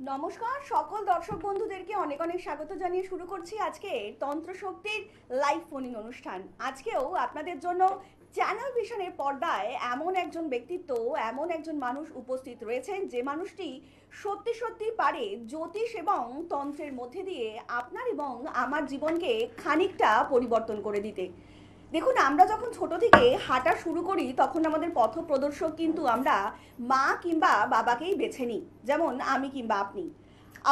নমস্কার সকল দর্শক বন্ধুদেরকে অনেক অনেক স্বাগত জানিয়ে শুরু করছি আজকে তন্ত্র শক্তির লাইভ ফোনিং অনুষ্ঠান। আজকেও আপনাদের জন্য চ্যানেল ভিশনের পর্দায় এমন একজন ব্যক্তিত্ব, এমন একজন মানুষ উপস্থিত রয়েছেন যে মানুষটি সত্যি সত্যি পারে জ্যোতিষ এবং তন্ত্রের মধ্যে দিয়ে আপনার এবং আমার জীবনকে খানিকটা পরিবর্তন করে দিতে। দেখুন, আমরা যখন ছোট থেকে হাঁটা শুরু করি তখন আমাদের পথ প্রদর্শক কিন্তু আমরা মা কিংবা বাবাকেই বেছে নিই, যেমন আমি কিংবা আপনি।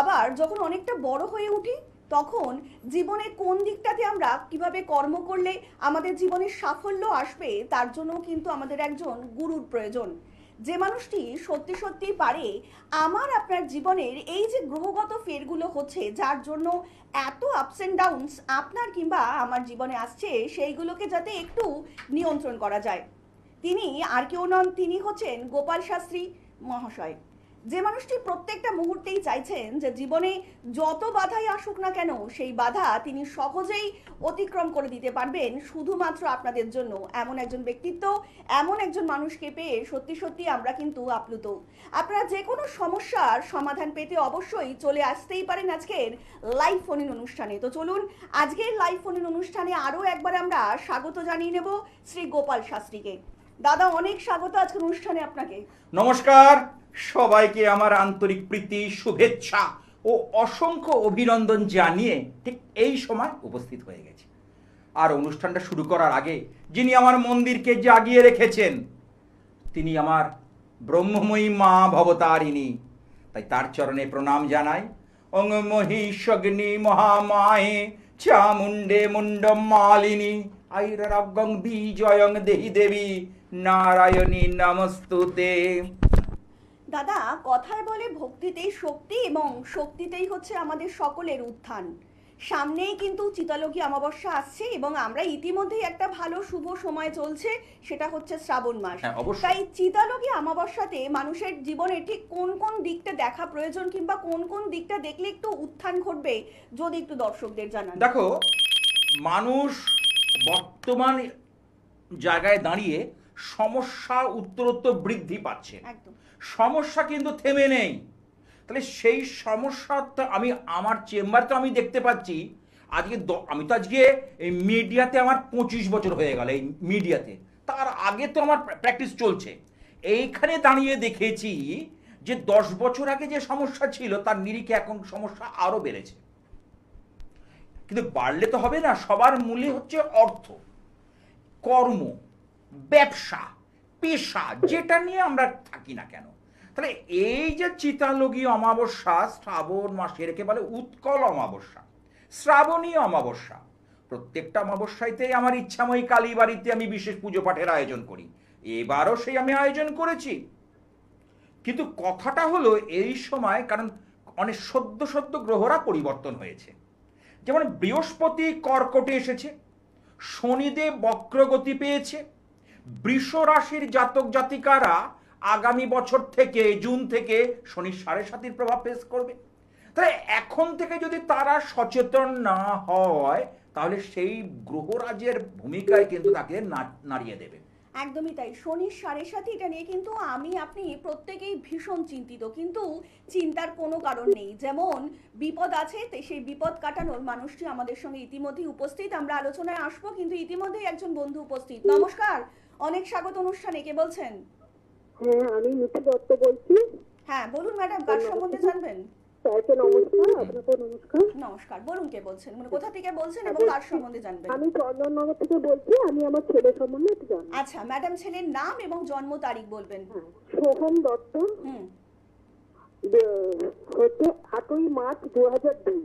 আবার যখন অনেকটা বড় হয়ে উঠি তখন জীবনের কোন দিকটাতে আমরা কিভাবে কর্ম করলে আমাদের জীবনের সাফল্য আসবে তার জন্য কিন্তু আমাদের একজন গুরুর প্রয়োজন, যে মানুষটি সত্যি সত্যি পারে আমার আপনার জীবনের এই যে গ্রহগত ফেরগুলো হচ্ছে যার জন্য এত আপস অ্যান্ড ডাউনস আপনার কিংবা আমার জীবনে আসছে সেইগুলোকে যাতে একটু নিয়ন্ত্রণ করা যায়। তিনি আর কেউ নন, তিনি হচ্ছেন গোপাল শাস্ত্রী মহাশয়, যে মানুষটি প্রত্যেকটা মুহূর্তেই চাইছেন যে জীবনে যত বাধাই আসুক না কেন সেই বাধা তিনি সহজেই অতিক্রম করে দিতে পারবেন শুধুমাত্র আপনাদের জন্য। এমন একজন ব্যক্তিত্ব, এমন একজন মানুষকে পেয়ে সত্যি সত্যি আমরা কিন্তু আপ্লুত। আপনারা যে কোনো সমস্যার সমাধান পেতে অবশ্যই চলে আসতেই পারেন আজকের লাইভ ফোনিং অনুষ্ঠানে। তো চলুন আজকের লাইভ ফোনিং অনুষ্ঠানে আরও একবার আমরা স্বাগত জানিয়ে নেব শ্রী গোপাল শাস্ত্রীকে। দাদা, অনেক স্বাগত আজকের অনুষ্ঠানে আপনাকে। নমস্কার সবাইকে, আমার আন্তরিক প্রীতি, শুভেচ্ছা ও অসংখ্য অভিনন্দন জানিয়ে ঠিক এই সময় উপস্থিত হয়ে গেছে। আর অনুষ্ঠানটা শুরু করার আগে যিনি আমার মন্দিরকে জাগিয়ে রেখেছেন তিনি আমার ব্রহ্মময়ী মা ভবতারিণী, তাই তার চরণে প্রণাম জানাই। অং মহিষগ্নি মহামায়ে চামুণ্ডে মুন্ডম মালিনী আইরাগং বিজয়ং দেহি দেবী নারায়ণী নমস্তুতে। দাদা, কথায় বলে ভক্তিতেই শক্তি এবং শক্তিতেই হচ্ছে আমাদের সকলের উত্থান। সামনেই কিন্তু চিতালগী অমাবস্যা আসছে এবং আমরা ইতিমধ্যেই একটা ভালো শুভ সময় চলছে, সেটা হচ্ছে শ্রাবণ মাস। তাই চিতালগী অমাবস্যাতে মানুষের জীবনে ঠিক কোন কোন দিকটা দেখা প্রয়োজন কিংবা কোন কোন দিকটা দেখলে একটু উত্থান ঘটবে যদি একটু দর্শকদের জানান। দেখো, মানুষ বর্তমান জায়গায় দাঁড়িয়ে সমস্যা উত্তরোত্তর বৃদ্ধি পাচ্ছে, একদম সমস্যা কিন্তু থেমে নেই। তাহলে সেই সমস্যাটা আমার চেম্বারে তো আমি দেখতে পাচ্ছি। আমি তো আজকে এই মিডিয়াতে আমার 25 বছর হয়ে গেল, এই মিডিয়াতে। তার আগে তো আমার প্র্যাকটিস চলছে। এইখানে দাঁড়িয়ে দেখেছি যে 10 বছর আগে যে সমস্যা ছিল তার নিরিখে এখন সমস্যা আরো বেড়েছে। কিন্তু বাড়লে তো হবে না, সবার মূলে হচ্ছে অর্থ, কর্ম, ব্যবসা, পেশা, যেটা নিয়ে আমরা থাকি না কেন। তাহলে এই যে চিতালগী অমাবস্যা শ্রাবণ মাসের একেবারে উৎকল অমাবস্যা, শ্রাবণী অমাবস্যা, প্রত্যেকটা অমাবস্যাতেই আমার ইচ্ছাময়ী কালী বাড়িতে আমি বিশেষ পুজো পাঠের আয়োজন করি। এবারও সেই আমি আয়োজন করেছি। কিন্তু কথাটা হলো এই সময়, কারণ অনেক সদ্য সদ্য গ্রহরা পরিবর্তন হয়েছে। যেমন বৃহস্পতি কর্কটে এসেছে, শনিদেব বক্রগতি পেয়েছে, বৃষ রাশির জাতক জাতিকারা আগামী বছর থেকে জুন থেকে শনির 7.5 প্রভাব ফেস করবে। তাই এখন থেকে যদি তারা সচেতন না হয় তাহলে সেই গ্রহরাজের ভূমিকায় কিন্তু তাকে নাড়িয়ে দেবে। একদমই তাই। শনির 7.5 এটা নিয়ে কিন্তু আমি আপনি প্রত্যেকেই ভীষণ চিন্তিত, কিন্তু চিন্তার কোনো কারণ নেই। যেমন বিপদ আছে, সেই বিপদ কাটানোর মানুষটি আমাদের সঙ্গে ইতিমধ্যেই উপস্থিত। আমরা আলোচনায় আসবো, কিন্তু ইতিমধ্যেই একজন বন্ধু উপস্থিত। নমস্কার, অনেক স্বাগত অনুষ্ঠানে। কে বলছেন? হ্যাঁ, আমি মিঠু দত্ত বলছি। হ্যাঁ বলুন ম্যাডাম, কার সম্বন্ধে জানবেন? স্যারকে নমস্কার, আপনাকে নমস্কার। নমস্কার, বলুন কে বলছেন, মানে কোথা থেকে বলছেন এবং কার সম্বন্ধে জানবেন? আমি চন্দননগর থেকে বলছি, আমি আমার ছেলে সম্বন্ধে একটু জানবো। আচ্ছা ম্যাডাম, ছেলের নাম এবং জন্ম তারিখ বলবেন। সোহম দত্ত, হুম। হচ্ছে 8ই মার্চ 2002।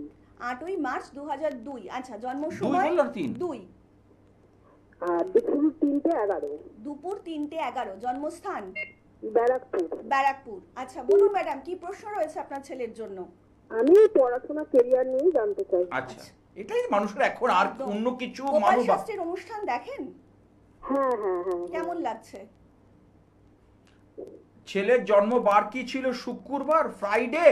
8ই মার্চ 2002। আচ্ছা, জন্ম সময় 2। আর দুপুর 3:11। দুপুর 3:11। জন্মস্থান ব্যারাকপুর। ব্যারাকপুর। আচ্ছা বলুন ম্যাডাম, কি প্রশ্ন রয়েছে আপনার ছেলের জন্য? আমি পড়াশোনা কেরিয়ার নিয়ে জানতে চাই। আচ্ছা, এটাই মানুষের এখন, আর অন্য কিছু গোপাল শাস্ত্রীর অনুষ্ঠান দেখেন? হ্যাঁ হ্যাঁ হ্যাঁ। কেমন লাগছে? ছেলের জন্মবার কি ছিল? শুক্রবার, ফ্রাইডে।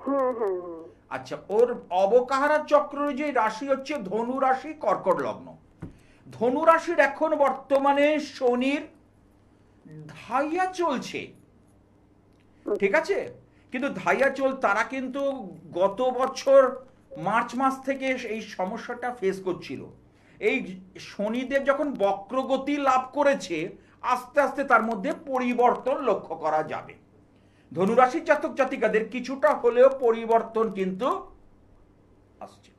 হ্যাঁ হ্যাঁ হ্যাঁ। আচ্ছা, ওর অবকাহারা চক্রের যে রাশি হচ্ছে ধনু রাশি, কর্কট লগ্ন। ধনু রাশির এখন বর্তমানে শনির ধাইয়া চলছে, ঠিক আছে? কিন্তু ধাইয়াচল তারা কিন্তু গত বছর মার্চ মাস থেকে এই সমস্যাটা ফেস করছিল। এই শনিদেব যখন বক্রগতি লাভ করেছে, আস্তে আস্তে তার মধ্যে পরিবর্তন লক্ষ্য করা যাবে। ধনুরাশির জাতক জাতিকাদের কিছুটা হলেও পরিবর্তন কিন্তু আসছে,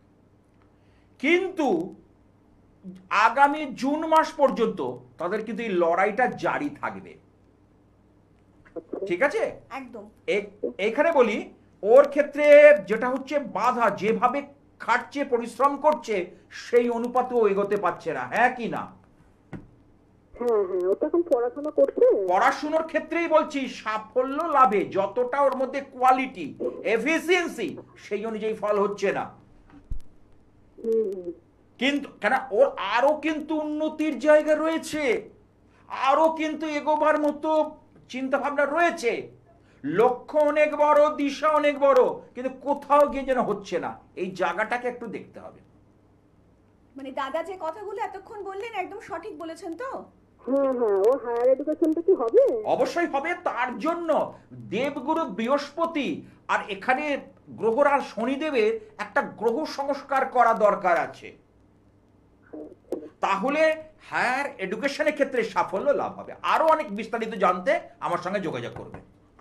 কিন্তু আগামী জুন মাস পর্যন্ত তাদের কিন্তু এই লড়াইটা জারি থাকবে। ঠিক আছে, একদম এখানে বলি ওর ক্ষেত্রে যেটা হচ্ছে বাধা, যেভাবে খাটছে পরিশ্রম করছে সেই অনুপাতে ও এগোতে পারছে না। হ্যাঁ কি না? হ্যাঁ হ্যাঁ, ও তো এখন পড়াশোনা করছে। পড়াশুনোর ক্ষেত্রেই বলছি, সাফল্য লাভে যতটা ওর মধ্যে কোয়ালিটি এফিসিয়েন্সি সেই অনুযায়ী ফল হচ্ছে না। হুম হুম। কিন্তু কেন, ওর আরো কিন্তু উন্নতির জায়গা রয়েছে, আরো কিন্তু এগোবার মতো চিন্তা ভাবনা রয়েছে, লক্ষ্য অনেক বড়, দিশা অনেক বড়, কিন্তু কোথাও গিয়ে যেন হচ্ছে না। এই জায়গাটাকে একটু দেখতে হবে। মানে দাদা যে কথাগুলো এতক্ষণ বললেন একদম সঠিক বলেছেন তো? হ্যাঁ হ্যাঁ, ও হায়ার এডুকেশনটা কি হবে? অবশ্যই হবে। তার জন্য দেবগুরু বৃহস্পতি আর এখানে গ্রহরা শনিদেবের একটা গ্রহ সংস্কার করা দরকার আছে, তাহলে হায়ার এডুকেশনের ক্ষেত্রে সাফল্য লাভ হবে। আরো অনেক বিস্তারিত জানতে আমার সঙ্গে যোগাযোগ করবে।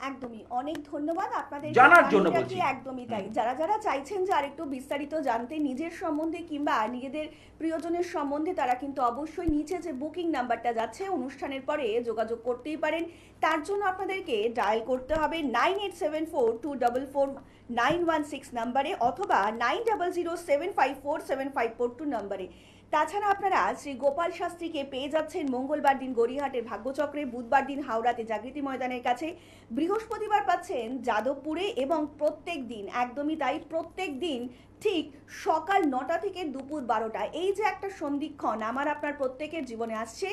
একদমই, অনেক ধন্যবাদ আপনাদের জানার জন্য জানানোটা বলছি। কি একদমই তাই। যারা যারা চাইছেন যে আরেকটু বিস্তারিত জানতে নিজের সম্বন্ধে কিংবা নিজেদের প্রিয়জনের সম্বন্ধে, তারা কিন্তু অবশ্যই নিচে যে বুকিং নাম্বারটা যাচ্ছে অনুষ্ঠানের পরে যোগাযোগ করতেই পারেন। তার জন্য আপনাদেরকে ডায়াল করতে হবে 9874244916 নাম্বারে অথবা 9007547542 নাম্বারে। তাছাড়া আপনারা শ্রী গোপাল শাস্ত্রীকে পেয়ে যাচ্ছেন মঙ্গলবার দিন গড়িয়াহাটের ভাগ্যচক্রে, বুধবার দিন হাওড়াতে জাগৃতি ময়দানের কাছে, বৃহস্পতিবার পাচ্ছেন যাদবপুরে এবং প্রত্যেক দিন, একদমই তাই, প্রত্যেক দিন ঠিক সকাল 9টা থেকে দুপুর 12টা, এই যে একটা সন্ধিক্ষণ আমার আপনার প্রত্যেকের জীবনে আসছে,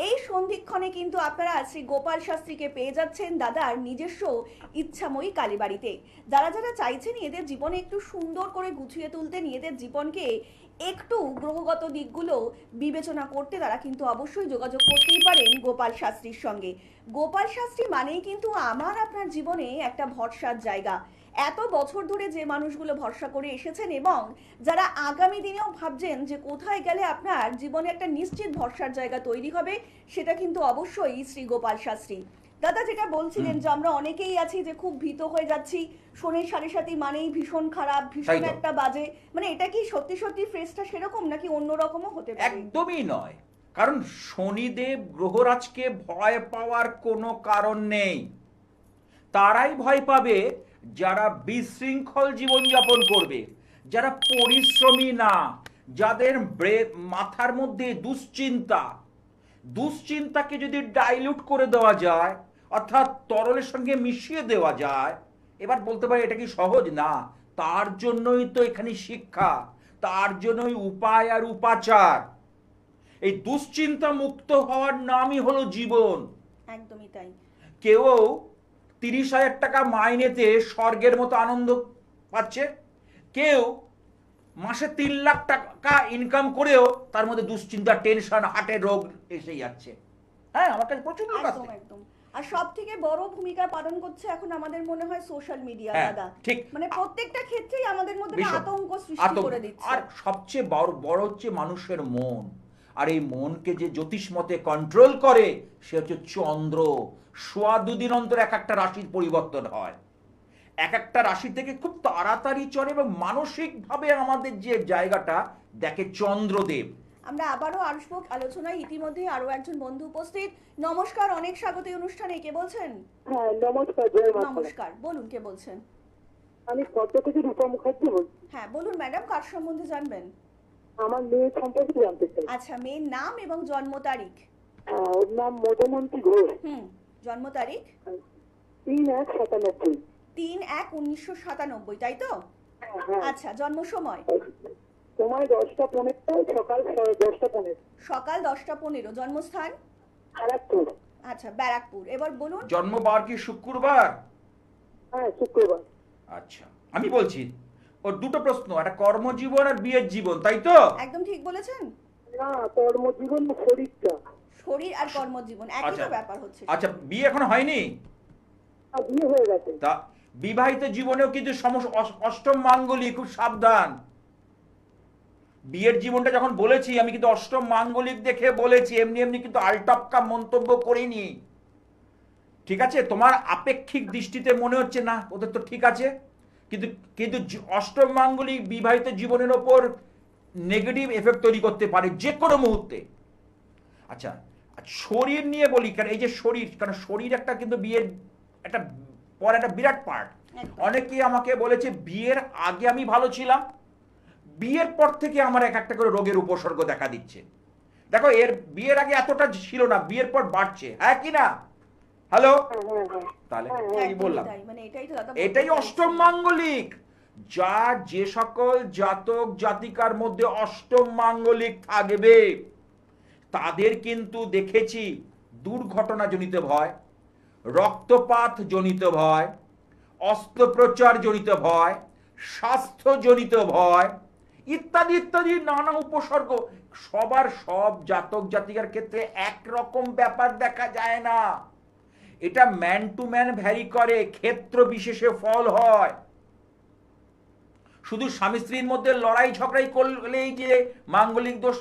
এই সন্ধিক্ষণে কিন্তু আপনারা শ্রী গোপাল শাস্ত্রীকে পেয়ে যাচ্ছেন দাদার নিজস্ব ইচ্ছাময়ী কালীবাড়িতে। যারা যারা চাইছেন এদের জীবনে একটু সুন্দর করে গুছিয়ে তুলতে, নিজেদের জীবনকে একটু গ্রহগত দিকগুলো বিবেচনা করতে, তারা কিন্তু অবশ্যই যোগাযোগ করতেই পারেন গোপাল শাস্ত্রীর সঙ্গে। গোপাল শাস্ত্রী মানেই কিন্তু আমার আপনার জীবনে একটা ভরসার জায়গা। এত বছর ধরে যে মানুষগুলো ভরসা করে এসেছেন এবং যারা আগামী দিনেও ভাবছেন যে কোথায় গেলে আপনার জীবনে একটা নিশ্চিত ভরসার জায়গা তৈরি হবে, সেটা কিন্তু অবশ্যই শ্রী গোপাল শাস্ত্রী। দাদা যেটা বলছিলেন যে আমরা অনেকেই আছি যে খুব ভীত হয়ে যাচ্ছি, শনির সাড়ে সাথী মানেই ভীষণ খারাপ, ভীষণ তাই তো। একটা বাজে, মানে এটা কি সত্যি সত্যি ফ্রেজটা সেরকম নাকি অন্যরকমও হতে পারে? একদমই নয়, কারণ শনিদেব গ্রহরাজকে ভয় পাওয়ার কোনো কারণ নেই। তারাই ভয় পাবে যারা বিশৃঙ্খল জীবনযাপন করবে, যারা পরিশ্রমী না, যাদের মাথার মধ্যে দুশ্চিন্তাকে যদি ডাইলিউট করে দেওয়া যায়, অর্থাৎ তরলের সঙ্গে মিশিয়ে দেওয়া যায়, এবার বলতে পারি এটা কি সহজ না। তার জন্যই তো এখানে শিক্ষা, তার জন্যই উপায় আর উপাচার। এই দুশ্চিন্তা মুক্ত হওয়ার নামই হলো জীবন। একদমই তাই। কেউ 30,000 টাকা মাইনেতে স্বর্গের মতো আনন্দ পাচ্ছে, কেউ মাসে 3 লাখ টাকা ইনকাম করেও তার মধ্যে দুশ্চিন্তা, টেনশন, হার্টের রোগ এসে যাচ্ছে। হ্যাঁ, আমার কাছে প্রচুর লোক একদম আছে। একদম। আর সব থেকে বড় ভূমিকা পালন করছে এখন আমাদের মনে হয় সোশ্যাল মিডিয়া। হ্যাঁ, দাদা ঠিক। মানে প্রত্যেকটা ক্ষেত্রেই আমাদের মধ্যে একটা ভীষণ আতঙ্ক সৃষ্টি করে দিচ্ছে। আর সবচেয়ে বড় হচ্ছে মানুষের মন। আর এই মনকে যে জ্যোতিষ মতে কন্ট্রোল করে সে হচ্ছে চন্দ্র। সোয়া 2 দিন অন্তর এক একটা রাশির পরিবর্তন হয়, এক একটা রাশি থেকে খুব তাড়াতাড়ি চলে এবং মানসিকভাবে আমাদের যে জায়গাটা দেখে চন্দ্রদেব। আমরা আবারও আসবো আলোচনায়, ইতিমধ্যে আরো একজন বন্ধু উপস্থিত। নমস্কার, অনেক স্বাগত এই অনুষ্ঠানে। কে বলছেন? হ্যাঁ নমস্কার, জয় মা। নমস্কার, বলুন কে বলছেন? আমি ফটো থেকে রূপা মুখার্জি বলছি। হ্যাঁ বলুন ম্যাডাম, কার সম্বন্ধে জানবেন? আমার মেয়ে সম্পর্কে জানতে চাই। আচ্ছা, মেয়ের নাম এবং জন্ম তারিখ। ওর নাম মধুমন্তী ঘোষ। জন্ম তারিখ 3/1/97। 3/1/1997, তাই তো? হ্যাঁ। আচ্ছা, জন্ম সময়? সময় 10টা 15, সকাল 10টা 15। সকাল 10টা 15। জন্মস্থান? খড়গপুর। আচ্ছা, ব্যারাকপুর। এবার বলুন। জন্মবার কি শুক্রবার? হ্যাঁ, শুক্রবার। আচ্ছা, আমি বলছি ওর দুটো প্রশ্ন, একটা কর্মজীবন আর বিয়ের জীবন, তাই তো? একদম ঠিক বলেছেন। না, কর্মজীবন শরীরটা। শরীর আর কর্মজীবন একই তো আচ্ছা। ব্যাপার হচ্ছে। আচ্ছা, বিয়ে এখনো হয়নি? বিয়ে হয়ে গেছে। তা বিবাহিত জীবনেও কিন্তু অষ্টম মাঙ্গলিক, খুব সাবধান। বিয়ের জীবনটা যখন বলেছি আমি কিন্তু অষ্টম মাঙ্গলিক দেখে বলেছি, এমনি এমনি কিন্তু আলটপকা মন্তব্য করিনি। ঠিক আছে, তোমার আপেক্ষিক দৃষ্টিতে মনে হচ্ছে না ওদের তো ঠিক আছে, কিন্তু কিন্তু অষ্টম মাঙ্গলিক বিবাহিত জীবনের ওপর নেগেটিভ এফেক্ট তৈরি করতে পারে যে কোনো মুহূর্তে। আচ্ছা, শরীর নিয়ে বলি, কারণ এই যে শরীর, কারণ শরীর একটা কিন্তু বিয়ের একটা পর একটা বিরাট পার্ট। অনেকেই আমাকে বলেছে বিয়ের আগে আমি ভালো ছিলাম, বিয়ের পর থেকে আমার এক একটা করে রোগের উপসর্গ দেখা দিচ্ছে। দেখো, এর বিয়ের আগে এতটা ছিল না, বিয়ের পর বাড়ছে, হ্যাঁ কি না? হ্যালো, তাহলে এই বললাম, মানে এটাই তো দাদা, এটাই অষ্টম মাঙ্গলিক। যা যে সকল জাতক জাতিকার মধ্যে অষ্টম মাঙ্গলিক থাকবে তাদের কিন্তু দেখেছি দুর্ঘটনা জনিত ভয়, রক্তপাত জনিত ভয়, অস্ত্রোপচার জনিত ভয়, স্বাস্থ্য জনিত ভয় ইত্যাদি ইত্যাদি নানা উপসর্গ। সবার সব জাতক জাতিকার ক্ষেত্রে একরকম ব্যাপার দেখা যায় না, এটা ম্যান টু ম্যান ভ্যারি করে, ক্ষেত্র বিশেষে ফল হয়। শুধু স্বামী স্ত্রীর মধ্যে লড়াই ঝগড়াই করলেই যে মাঙ্গলিক দোষ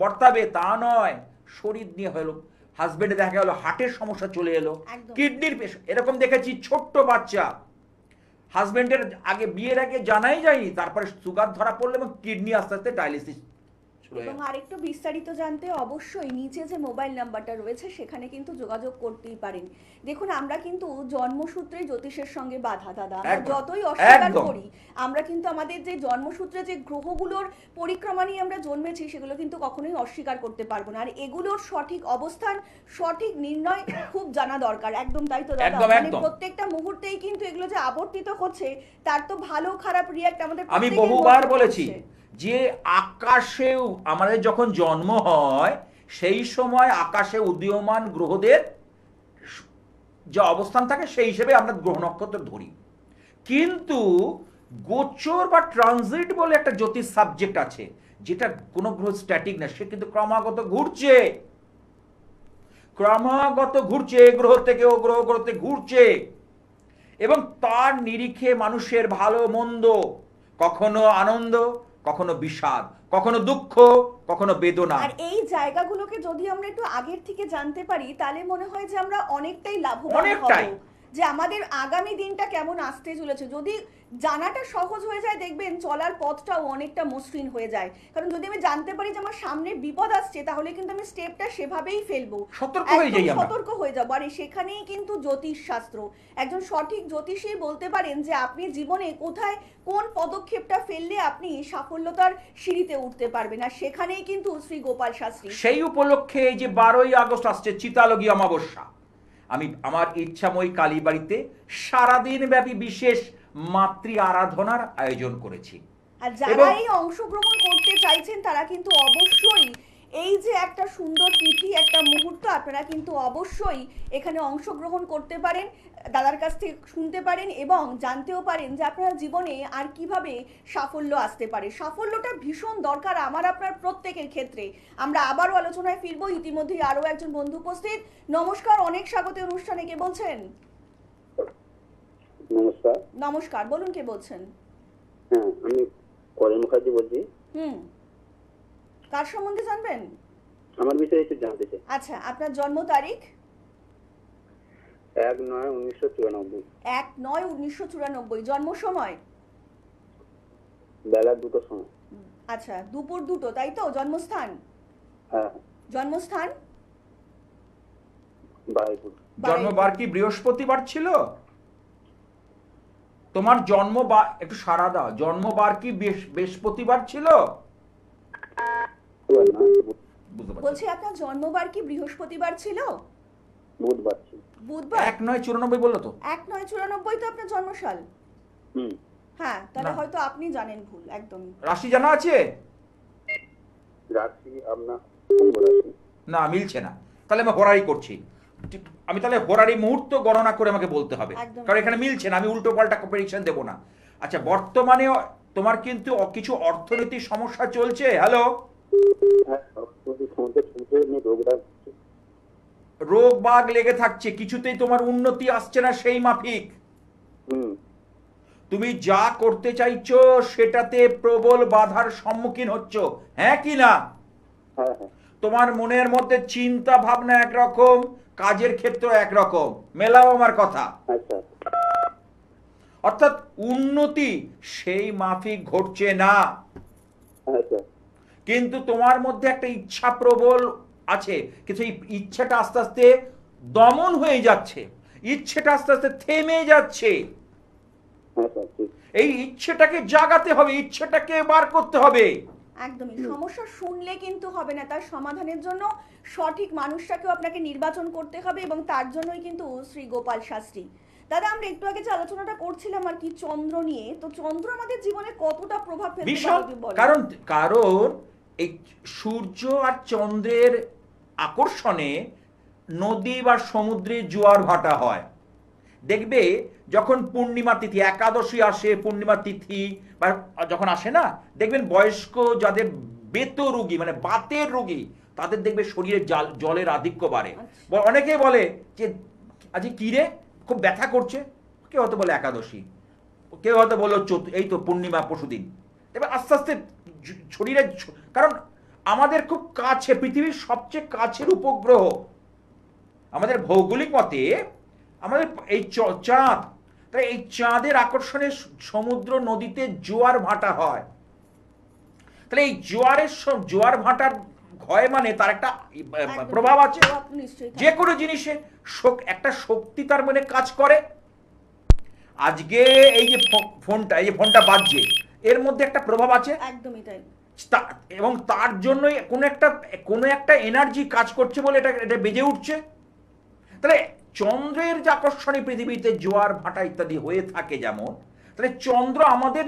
বর্তাবে তা নয়। শরীর নিয়ে হলো, হাজবেন্ডে দেখা গেল হার্টের সমস্যা চলে এলো, কিডনির পেশ, এরকম দেখেছি ছোট্ট বাচ্চা হাজবেন্ডের আগে বিয়ের আগে জানাই যায়নি, তারপরে সুগার ধরা পড়লো এবং কিডনি আস্তে আস্তে ডায়ালিসিস। এবং আরেকটু বিস্তারিত জানতে অবশ্যই নিচে যে মোবাইল নাম্বারটা রয়েছে সেখানে কিন্তু যোগাযোগ করতেই পারেন। দেখুন, আমরা কিন্তু জন্মসূত্রে জ্যোতিষের সঙ্গে বাধা দাদা, আমরা যতই অস্বীকার করি, আমরা কিন্তু আমাদের যে জন্মসূত্রে যে গ্রহগুলোর পরিক্রমা নিয়ে আমরা জন্মেছি সেগুলো কিন্তু কখনোই অস্বীকার করতে পারবো না। আর এগুলোর সঠিক অবস্থান, সঠিক নির্ণয় খুব জানা দরকার। একদম তাই তো দাদা, মানে প্রত্যেকটা মুহূর্তেই কিন্তু এগুলো যে আবর্তিত হচ্ছে তার তো ভালো খারাপ রিয়াক্ট আমাদের, আমি বহুবার বলেছি যে আকাশেও আমাদের যখন জন্ম হয় সেই সময় আকাশে উদীয়মান গ্রহদের যে অবস্থান থাকে সেই হিসেবে আমরা গ্রহ নক্ষত্র ধরি, কিন্তু গোচর বা ট্রানজিট বলে একটা জ্যোতিষ সাবজেক্ট আছে যেটা কোনো গ্রহ স্ট্যাটিক না, সে কিন্তু ক্রমাগত ঘুরছে, ক্রমাগত ঘুরছে, গ্রহ থেকে ও গ্রহ গ্রহতে ঘুরছে, এবং তার নিরিখে মানুষের ভালো মন্দ, কখনো আনন্দ, কখনো বিষাদ, কখনো দুঃখ, কখনো বেদনা। আর এই জায়গাগুলোকে যদি আমরা একটু আগের থেকে জানতে পারি তাহলে মনে হয় যে আমরা অনেকটাই লাভবান হব, যে আমাদের আগামী দিনটা কেমন আসতে চলেছে। যদি জানাটা সহজ হয়ে যায় দেখবেন চলার পথটাও অনেকটা মসৃণ হয়ে যায়। কারণ যদি আমি জানতে পারি যে আমার সামনে বিপদ আসছে তাহলে কিন্তু আমি স্টেপটা সেভাবেই ফেলবো, সতর্ক হয়ে যাবো। আর সেখানেই কিন্তু জ্যোতিষ শাস্ত্র, একজন সঠিক জ্যোতিষী বলতে পারেন যে আপনি জীবনে কোথায় কোন পদক্ষেপটা ফেললে আপনি সাফল্যতার সিঁড়িতে উঠতে পারবেন। আর সেখানেই কিন্তু শ্রী গোপাল শাস্ত্রী। সেই উপলক্ষে এই যে 12ই আগস্ট আসছে চিতালগী অমাবস্যা, আমি আমার ইচ্ছাময়ী কালীবাড়িতে সারাদিন ব্যাপী বিশেষ মাতৃ আরাধনার আয়োজন করেছি। আর যারা এই অংশগ্রহণ করতে চাইছেন তারা কিন্তু অবশ্যই এই যে একটা সুন্দর তিথি, একটা মুহূর্ত, আপনারা কিন্তু অবশ্যই এখানে অংশগ্রহণ করতে পারেন, দাদার কাছ থেকে শুনতে পারেন এবং জানতেও পারেন যে আপনার জীবনে আর কিভাবে সাফল্য আসতে পারে। সাফল্যটা ভীষণ দরকার আমার আপনার প্রত্যেকের ক্ষেত্রে। আমরা আবারও আলোচনায় ফিরবো, ইতিমধ্যেই আরও একজন বন্ধু উপস্থিত। নমস্কার, অনেক স্বাগত অনুষ্ঠানে। কে বলছেন? নমস্কার। নমস্কার, বলুন কে বলছেন? হ্যাঁ, আমি করেন মুখার্জি বলছি। কার সম্বন্ধে জানবেন? আমার বিষয়ে একটু জানতে চাই। আচ্ছা, আপনার জন্ম তারিখ? 1/9/1994। 1/9/1994। জন্ম সময়? বেলা 2টোর সময়। আচ্ছা, দুপুর 2টো, তাই তো? জন্মস্থান? হ্যাঁ। জন্মস্থান? বারুইপুর। জন্মবার কি বৃহস্পতিবার ছিল? তোমার একটু সারা দাও, জন্মবার কি বৃহস্পতিবার ছিল? বলছি আপনার জন্মবার কি বৃহস্পতিবার ছিল? বুধবার ছিল। বুধবার? 1/9/94 বললো তো। 1/9/94 তো আপনার জন্মসাল। হ্যাঁ, তাহলে হয়তো আপনি জানেন ভুল একদম। রাশি জানা আছে? রাশি আপনার কুম্ভ রাশি। না, মিলছে না, তাহলে আমি হোরারি করছি। আমি তাহলে হোরারি মুহূর্ত গণনা করে আমাকে বলতে হবে, কারণ এখানে মিলছে না, আমি উল্টো পাল্টা প্রেডিকশন দেবো না। আচ্ছা, বর্তমানে তোমার কিন্তু কিছু অর্থনৈতিক সমস্যা চলছে। হ্যালো, রোগ বাগ লেগে থাকছে, কিছুতেই তোমার উন্নতি আসছে না সেই মাফিক। তুমি যা করতে চাইছো সেটাতে প্রবল বাধার সম্মুখীন হচ্ছ, হ্যাঁ কি না? হ্যাঁ হ্যাঁ তোমার মনের মধ্যে চিন্তা ভাবনা একরকম, কাজের ক্ষেত্র একরকম, মেলাও আমার কথা। আচ্ছা অর্থাৎ উন্নতি সেই মাফিক ঘটছে না, আচ্ছা কিন্তু তোমার মধ্যে একটা ইচ্ছা প্রবল আছে, কিন্তু এই ইচ্ছাটা আস্তে আস্তে দমন হয়ে যাচ্ছে, ইচ্ছেটা আস্তে আস্তে থেমে যাচ্ছে। আচ্ছা ঠিক এই ইচ্ছেটাকে জাগাতে হবে, ইচ্ছেটাকে বার করতে হবে। একদমই সমস্যা শুনলে কিন্তু হবে না, তার সমাধানের জন্য সঠিক মানুষটাকেও আপনাকে নির্বাচন করতে হবে, এবং তার জন্যই কিন্তু শ্রী গোপাল শাস্ত্রী। দাদা, আমরা একটু আগে যে আলোচনাটা করছিলাম আর কি চন্দ্র নিয়ে, তো চন্দ্র আমাদের জীবনে কতটা প্রভাব ফেলতে ভীষণ, পারে বলেন? কারণ কারণ এই সূর্য আর চন্দ্রের আকর্ষণে নদী বা সমুদ্রে জোয়ার ভাটা হয়। দেখবে যখন পূর্ণিমা তিথি, একাদশী আসে, পূর্ণিমা তিথি বা যখন আসে না, দেখবেন বয়স্ক যাদের বেত রোগী মানে বাতের রোগী, তাদের দেখবে শরীরে জলের আধিক্য বাড়ে। অনেকেই বলে যে আজ কি রে খুব ব্যথা করছে, কেউ হয়তো বলে একাদশী, কেউ হয়তো বললো এই তো পূর্ণিমা পরশুদিন। এবার আস্তে আস্তে শরীরে, কারণ আমাদের খুব কাছে, পৃথিবীর সবচেয়ে কাছের উপগ্রহ আমাদের ভৌগোলিক মতে আমাদের এই চাঁদ, তাই এই চাঁদের আকর্ষণে সমুদ্র নদীতে জোয়ার ভাটা হয়। তাহলে এই জোয়ার ভাটার হয় মানে তার একটা প্রভাব আছে, যে কোনো জিনিসে একটা শক্তি তার মানে কাজ করে। আজকে এই যে ফোনটা বাজছে, এর মধ্যে একটা প্রভাব আছে, একদমই তাই। এবং তার জন্যই কোনো একটা এনার্জি কাজ করছে বলে এটা বেজে উঠছে। তাহলে চন্দ্রের যে আকর্ষণে পৃথিবীতে জোয়ার ভাটা ইত্যাদি হয়ে থাকে যেমন, তাহলে চন্দ্র আমাদের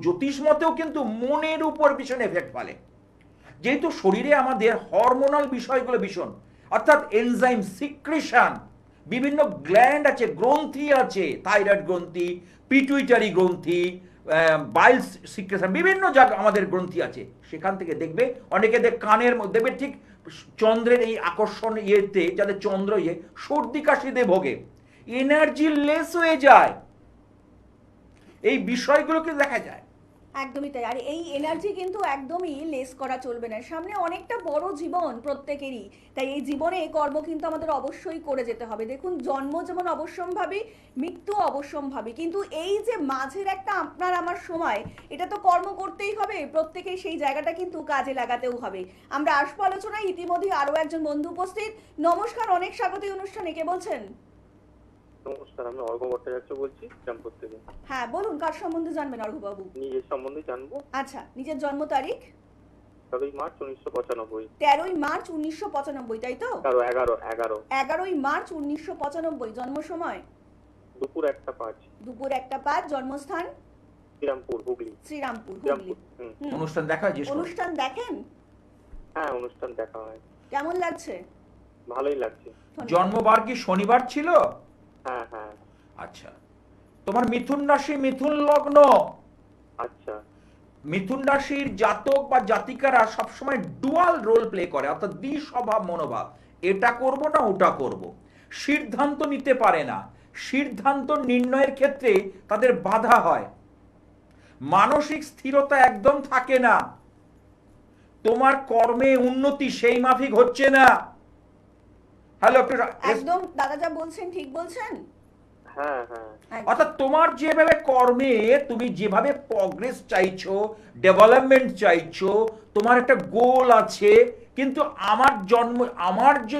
জ্যোতিষ মতেও কিন্তু মনের উপর ভীষণ এফেক্ট ফেলে। যেহেতু শরীরে আমাদের হরমোনাল বিষয়গুলো ভীষণ, অর্থাৎ এনজাইম সিক্রেশন, বিভিন্ন গ্ল্যান্ড আছে, গ্রন্থি আছে, থাইরয়েড গ্রন্থি, পিটুইটারি গ্রন্থি, বাইল সিক্রেশন, বিভিন্ন জায়গা আমাদের গ্রন্থি আছে। সেখান থেকে দেখবে অনেকে কানের মধ্যে দেখবে ঠিক চন্দ্রের এই আকর্ষণ ইয়েতে, যাদের চন্দ্র সর্দি কাশিতে ভোগে, এনার্জি লেস হয়ে যায়, এই বিষয়গুলোকে দেখা যায়। একদমই তাই। আর এই এনার্জি কিন্তু একদমই লেস করা চলবে না, সামনে অনেকটা বড় জীবন প্রত্যেকেরই, তাই এই জীবনে কর্ম কিন্তু আমাদের অবশ্যই করে যেতে হবে। দেখুন, জন্ম যেমন অবশ্যম্ভাবী, মৃত্যু অবশ্যম্ভাবী, কিন্তু এই যে মাঝের একটা আপনার আমার সময়, এটা তো কর্ম করতেই হবে, প্রত্যেকেই সেই জায়গাটা কিন্তু কাজে লাগাতেও হবে। আমরা আসবো আলোচনায়, ইতিমধ্যে আরো একজন বন্ধু উপস্থিত। নমস্কার, অনেক স্বাগত এই অনুষ্ঠানে। কে বলছেন? নমস্কার, আমি অর্ঘ্য ভট্টাচার্য বলছি, শ্যামপুর থেকে। হ্যাঁ বলুন, কার সম্বন্ধে জানবেন অর্ঘ্যবাবু? নিজের সম্বন্ধে জানবো। আচ্ছা, নিজের জন্ম তারিখ? 13 মার্চ 1995। 13ই মার্চ 1995, তাই তো? 11ই মার্চ 1995। জন্ম সময়? দুপুর 1:05। দুপুর 1:05। জন্মস্থান? শ্রীরামপুর, হুগলি। শ্রীরামপুর, হুগলি। হুম। অনুষ্ঠান দেখা হয় যে অনুষ্ঠান দেখেন? হ্যাঁ, অনুষ্ঠান দেখা হয়। কেমন লাগছে? ভালোই লাগছে। জন্মবার কি শনিবার ছিল? হ্যাঁ হ্যাঁ। আচ্ছা, তোমার মিথুন রাশি, মিথুন লগ্ন। আচ্ছা। মিথুন রাশির জাতক বা জাতিকারা সবসময় ডুয়াল রোল প্লে করে, অর্থাৎ দ্বিস্বভাব মনোভাব, এটা করব না ওটা করব, সিদ্ধান্ত নিতে পারে না, সিদ্ধান্ত নির্ণয়ের ক্ষেত্রে তাদের বাধা হয়, মানসিক স্থিরতা একদম থাকে না, তোমার কর্মে উন্নতি সেই মাফিক হচ্ছে না। হ্যালো, একদম দাদা যা বলছেন ঠিক বলছেন। হ্যাঁ হ্যাঁ। অর্থাৎ তোমার যেভাবে কর্মে তুমি যেভাবে প্রগ্রেস চাইছো, ডেভেলপমেন্ট চাইছো, তোমার একটা গোল আছে, কিন্তু আমার যে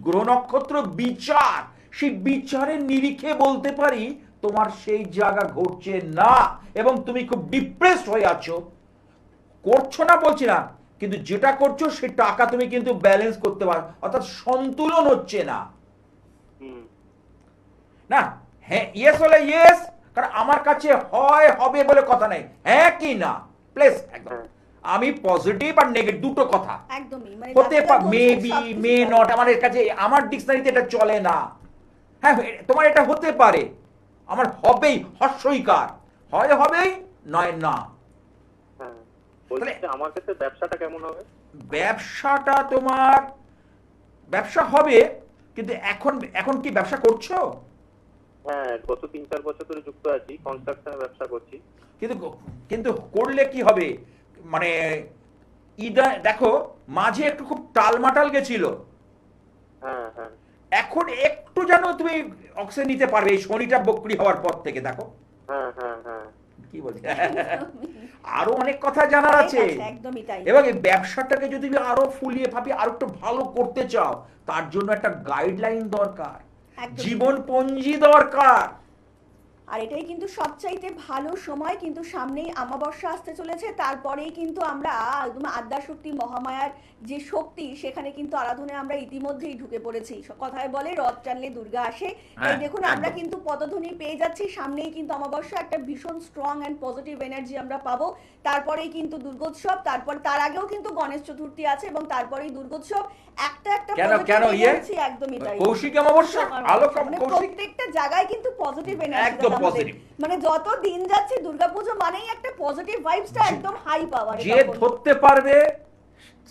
গ্রহ নক্ষত্র বিচার, সেই বিচারের নিরিখে বলতে পারি তোমার সেই জায়গা ঘটছে না, এবং তুমি খুব ডিপ্রেসড হয়ে আছো। করছো না বলছি না, কিন্তু যেটা করছো সেই টাকা তুমি কিন্তু ব্যালেন্স করতে পারো, অর্থাৎ সন্তুলন হচ্ছে না। না, হ্যাঁ ইয়েস হলে ইয়েস, কারণ আমার কাছে হয় হবে বলে কথা নেই, হ্যাঁ কি না প্লিজ একদম। আমি পজিটিভ আর নেগেটিভ দুটো কথা একদমই, মানে হতে পারে, মেবি মে নট, আমাদের কাছে আমার ডিকশনারিতে এটা চলে না। হ্যাঁ, তোমার এটা হতে পারে, আমার হবেই, হর্ষইকার, হয় হবেই, নয় না। হ্যাঁ, বলছি আমার ক্ষেত্রে ব্যবসাটা কেমন হবে? ব্যবসাটা তোমার ব্যবসা হবে, কিন্তু এখন কি ব্যবসা করছো? হ্যাঁ, গত 3-4 বছর ধরে যুক্ত আছি, কনস্ট্রাকশনের ব্যবসা করছি। কিন্তু কিন্তু করলে কি হবে, মানে দেখো মাঝে একটু খুব টালমাটাল গেছিল, হ্যাঁ হ্যাঁ এখন একটু যেন তুমি অক্সিজেন নিতে পারবে এই শনিটা বক্রি হওয়ার পর থেকে। দেখো হ্যাঁ হ্যাঁ হ্যাঁ কি বলছি, আরো অনেক কথা জানার আছে। একদমই তাই। এবং এই ব্যবসাটাকে যদি তুমি আরো ফুলিয়ে ফাঁপিয়ে আরো একটু ভালো করতে চাও, তার জন্য একটা গাইডলাইন দরকার, একদমই। জীবন পঞ্জি দরকার। আর এটাই কিন্তু সবচাইতে ভালো সময়, কিন্তু সামনেই অমাবস্যা আসতে চলেছে, তারপরেই কিন্তু আমরা একদম আদ্যাশক্তি মহামায়ার যে শক্তি, সেখানে কিন্তু আরাধনায় আমরা ইতিমধ্যেই ঢুকে পড়েছি। কথায় বলে রথ টানলে দুর্গা আসে। তাই হ্যাঁ, দেখুন আমরা একদম। কিন্তু পদধ্বনি পেয়ে যাচ্ছি, সামনেই কিন্তু অমাবস্যা, একটা ভীষণ স্ট্রং অ্যান্ড পজিটিভ এনার্জি আমরা পাবো। তারপরেই কিন্তু দুর্গোৎসব, তারপর তার আগেও কিন্তু গণেশ চতুর্থী আছে, এবং তারপরেই দুর্গোৎসব। একটা একটা কেন positive ইয়ে energy, একদমই তাই। কৌশিক অমাবস্যা, আলো মানে কৌশিক, প্রত্যেকটা জায়গায় কিন্তু পজিটিভ এনার্জি, একদম positive। মানে যত দিন যাচ্ছে দুর্গাপুজো মানেই একটা পজিটিভ ভাইবসটা একদম হাই পাওয়ার। যে ধরতে পারবে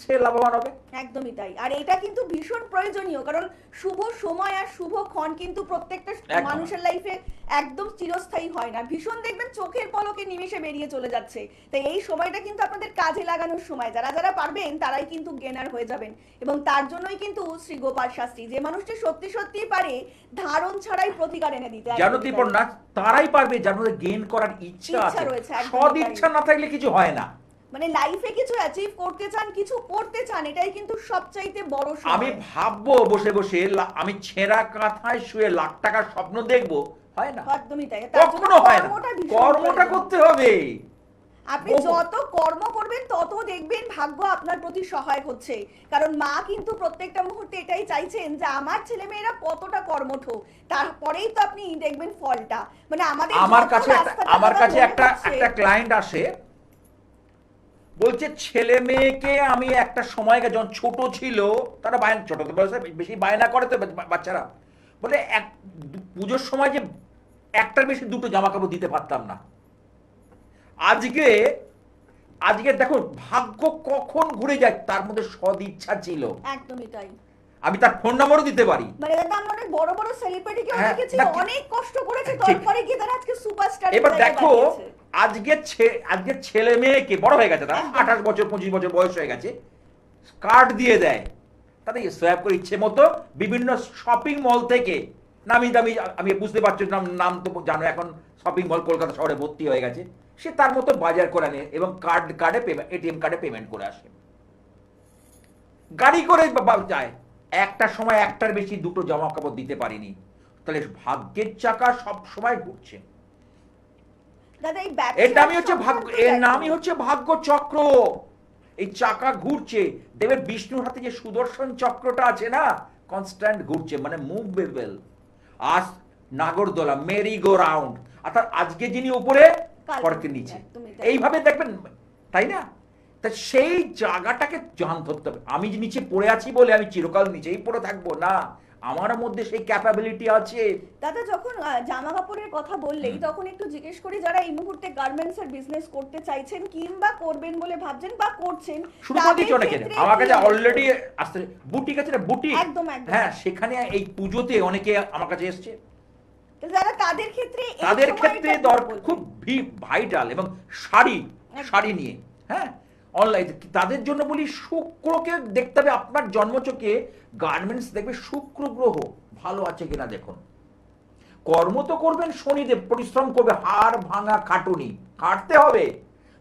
সে লাভবান হবে। একদমই তাই। আর এটা কিন্তু ভীষণ প্রয়োজনীয়, কারণ শুভ সময় আর শুভ ক্ষণ কিন্তু প্রত্যেকটা একদম। মানুষের লাইফে একদম চিরস্থায়ী হয় না, ভীষণ দেখবেন চোখের পলকে নিমেষে বেরিয়ে চলে যাচ্ছে। তাই এই সময়টা কিন্তু আপনাদের কাজে লাগানোর সময়, যারা যারা পারবেন তারাই কিন্তু গেনার হয়ে যাবেন। এবং তার জন্যই কিন্তু শ্রী গোপাল শাস্ত্রী, যে মানুষটি সত্যি সত্যি পারে ধারণ ছাড়াই প্রতিকার এনে দিতে, জানো দীপন না, তারাই পারবে যার মধ্যে গেইন করার ইচ্ছা ইচ্ছা আছে। রয়েছে, একদমই সদ তাই। ইচ্ছা না থাকলে কিছু হয় না। মানে লাইফে কিছু অ্যাচিভ করতে চান, কিছু করতে চান, এটাই কিন্তু সবচাইতে বড় সময়। আমি ভাববো বসে বসে আমি ছেঁড়া কাঁথায় শুয়ে লাখ টাকার স্বপ্ন দেখবো, হয় না, একদমই তাই। তার জন্য কখনো হয় না। কর্মটা ভীষণ কর্মটা প্রয়োজন। করতে হবে। আপনি যত কর্ম করবেন তত দেখবেন ভাগ্য আপনার প্রতি সহায়ক হচ্ছে। কারণ মা কিন্তু প্রত্যেকটা মুহূর্তে এটাই চাইছেন যে আমার ছেলে মেয়েরা কতটা কর্মঠ, তারপরেই তো আপনি দেখবেন ফলটা। মানে আমাদের আমার যত কাছে রাস্তাটা আমার তারা কাছে মনে একটা করছে- একটা ক্লায়েন্ট আসে, বলছে ছেলে মেয়েকে আমি একটা সময় যখন ছোট ছিল, তারা বায়না, ছোট তো বয়সে বেশি বায়না করে তো বাচ্চারা, বলে পুজোর সময় যে একটার বেশি দুটো জামা কাপড় দিতে পারতাম না। আজকে আজকে দেখো ভাগ্য কখন ঘুরে যায়, তার মধ্যে সদ ইচ্ছা ছিল। একদমই তাই। আমি তার ফোন নাম্বারও দিতে পারি। মানে দাদা আমরা অনেক বড় বড় সেলিব্রিটিকেও হ্যাঁ, দেখেছি, না, অনেক কষ্ট করেছে, ঠিক। তারপরে গিয়ে তারা আজকে সুপারস্টার। এবার দেখো আজকে ছেলে মেয়েকে বড় হয়ে গেছে, তারা 28 বছর 25 বছর বয়স হয়ে গেছে, কার্ড দিয়ে দেয়, তাদের সোয়াপ করে ইচ্ছে মতো বিভিন্ন শপিং মল থেকে নামি দামি, আমি বুঝতে পারছি নাম তো জানো, এখন শপিং মল কলকাতা শহরে ভর্তি হয়ে গেছে, সে তার মতো বাজার করে আনে এবং কার্ডে এটিএম কার্ডে পেমেন্ট করে আসে, গাড়ি করে যায়। একটা সময় একটার বেশি দুটো জামা কাপড় দিতে পারিনি। তাহলে ভাগ্যের চাকা সব সময় ঘুরছে। দাদা এই এর নামই হচ্ছে ভাগ্য, এর নামই হচ্ছে ভাগ্য চক্র। এই চাকা ঘুরছে, দেবের বিষ্ণুর হাতে যে সুদর্শন চক্রটা আছে না, কনস্ট্যান্ট ঘুরছে, মানে মুভেবল। আজ নাগরদোলা, মেরি গো রাউন্ড, অর্থাৎ আজকে যিনি উপরে পরের নিচে, এইভাবে দেখবেন, তাই না? তা সেই জায়গাটাকে জান ধরতে হবে। আমি যে নিচে পড়ে আছি বলে আমি চিরকাল নিচেই পড়ে থাকবো না, আমার মধ্যে সেই ক্যাপাবিলিটি আছে। দাদা যখন জামা কাপড়ের কথা বললেই তখন একটু জিজ্ঞেস করি, যারা এই মুহূর্তে গার্মেন্টস এর বিজনেস করতে চাইছেন কিংবা করবেন বলে ভাবছেন বা করছেন, শুরু করে দিচ্ছ অনেকে, আমার কাছে অলরেডি আসতে বুটিক আছে না, বুটিক, একদম একদম। হ্যাঁ, সেখানে এই পুজোতে অনেকে আমার কাছে এসছে। যারা তাদের ক্ষেত্রে এই তাদের সময়টা ক্ষেত্রে কি দরকার বলবেন? খুব ভাইটাল, এবং শাড়ি শাড়ি নিয়ে, হ্যাঁ, অনলাইন, তাদের জন্য বলি শুক্রকে দেখতে হবে আপনার জন্মচকে, গার্মেন্টস দেখবে শুক্র গ্রহ ভালো আছে কিনা দেখুন। কর্ম তো করবেন, শনিদেব পরিশ্রম করবে, হাড় ভাঙা খাটুনি, খাটতে হবে।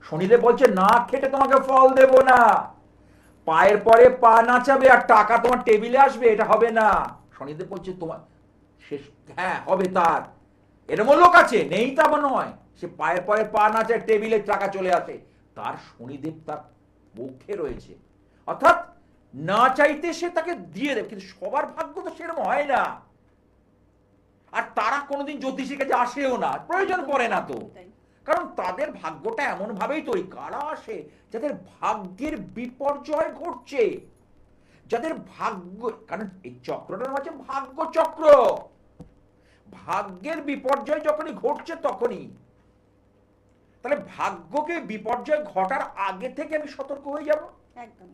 শনিদেব বলছে না খেটে তোমাকে ফল দেব না, পায়ের পরে পা নাচাবে আর টাকা তোমার টেবিলে আসবে, এটা হবে না। শনিদেব বলছে তোমার শেষ, হ্যাঁ হবে তার, এরকম লোক আছে, নেই তা নয়, সে পায়ের পরে পা নাচে, টেবিলে টাকা চলে আসে, তার শনিদেব তার পক্ষে রয়েছে। অর্থাৎ না চাইতে সে তাকে দিয়ে দেবে, কিন্তু সবার ভাগ্য তো সেরকম হয় না। আর তারা কোনোদিন জ্যোতিষীর কাছে আসেও না, প্রয়োজন পড়ে না তো, কারণ তাদের ভাগ্যটা এমন ভাবেই তৈরি। কারা আসে? যাদের ভাগ্যের বিপর্যয় ঘটছে, যাদের ভাগ্য, কারণ এই চক্রটার মাঝে ভাগ্য চক্র, ভাগ্যের বিপর্যয় যখনই ঘটছে তখনই, তাহলে ভাগ্যকে বিপর্যয় ঘটার আগে থেকে আমি সতর্ক হয়ে যাব। একদম।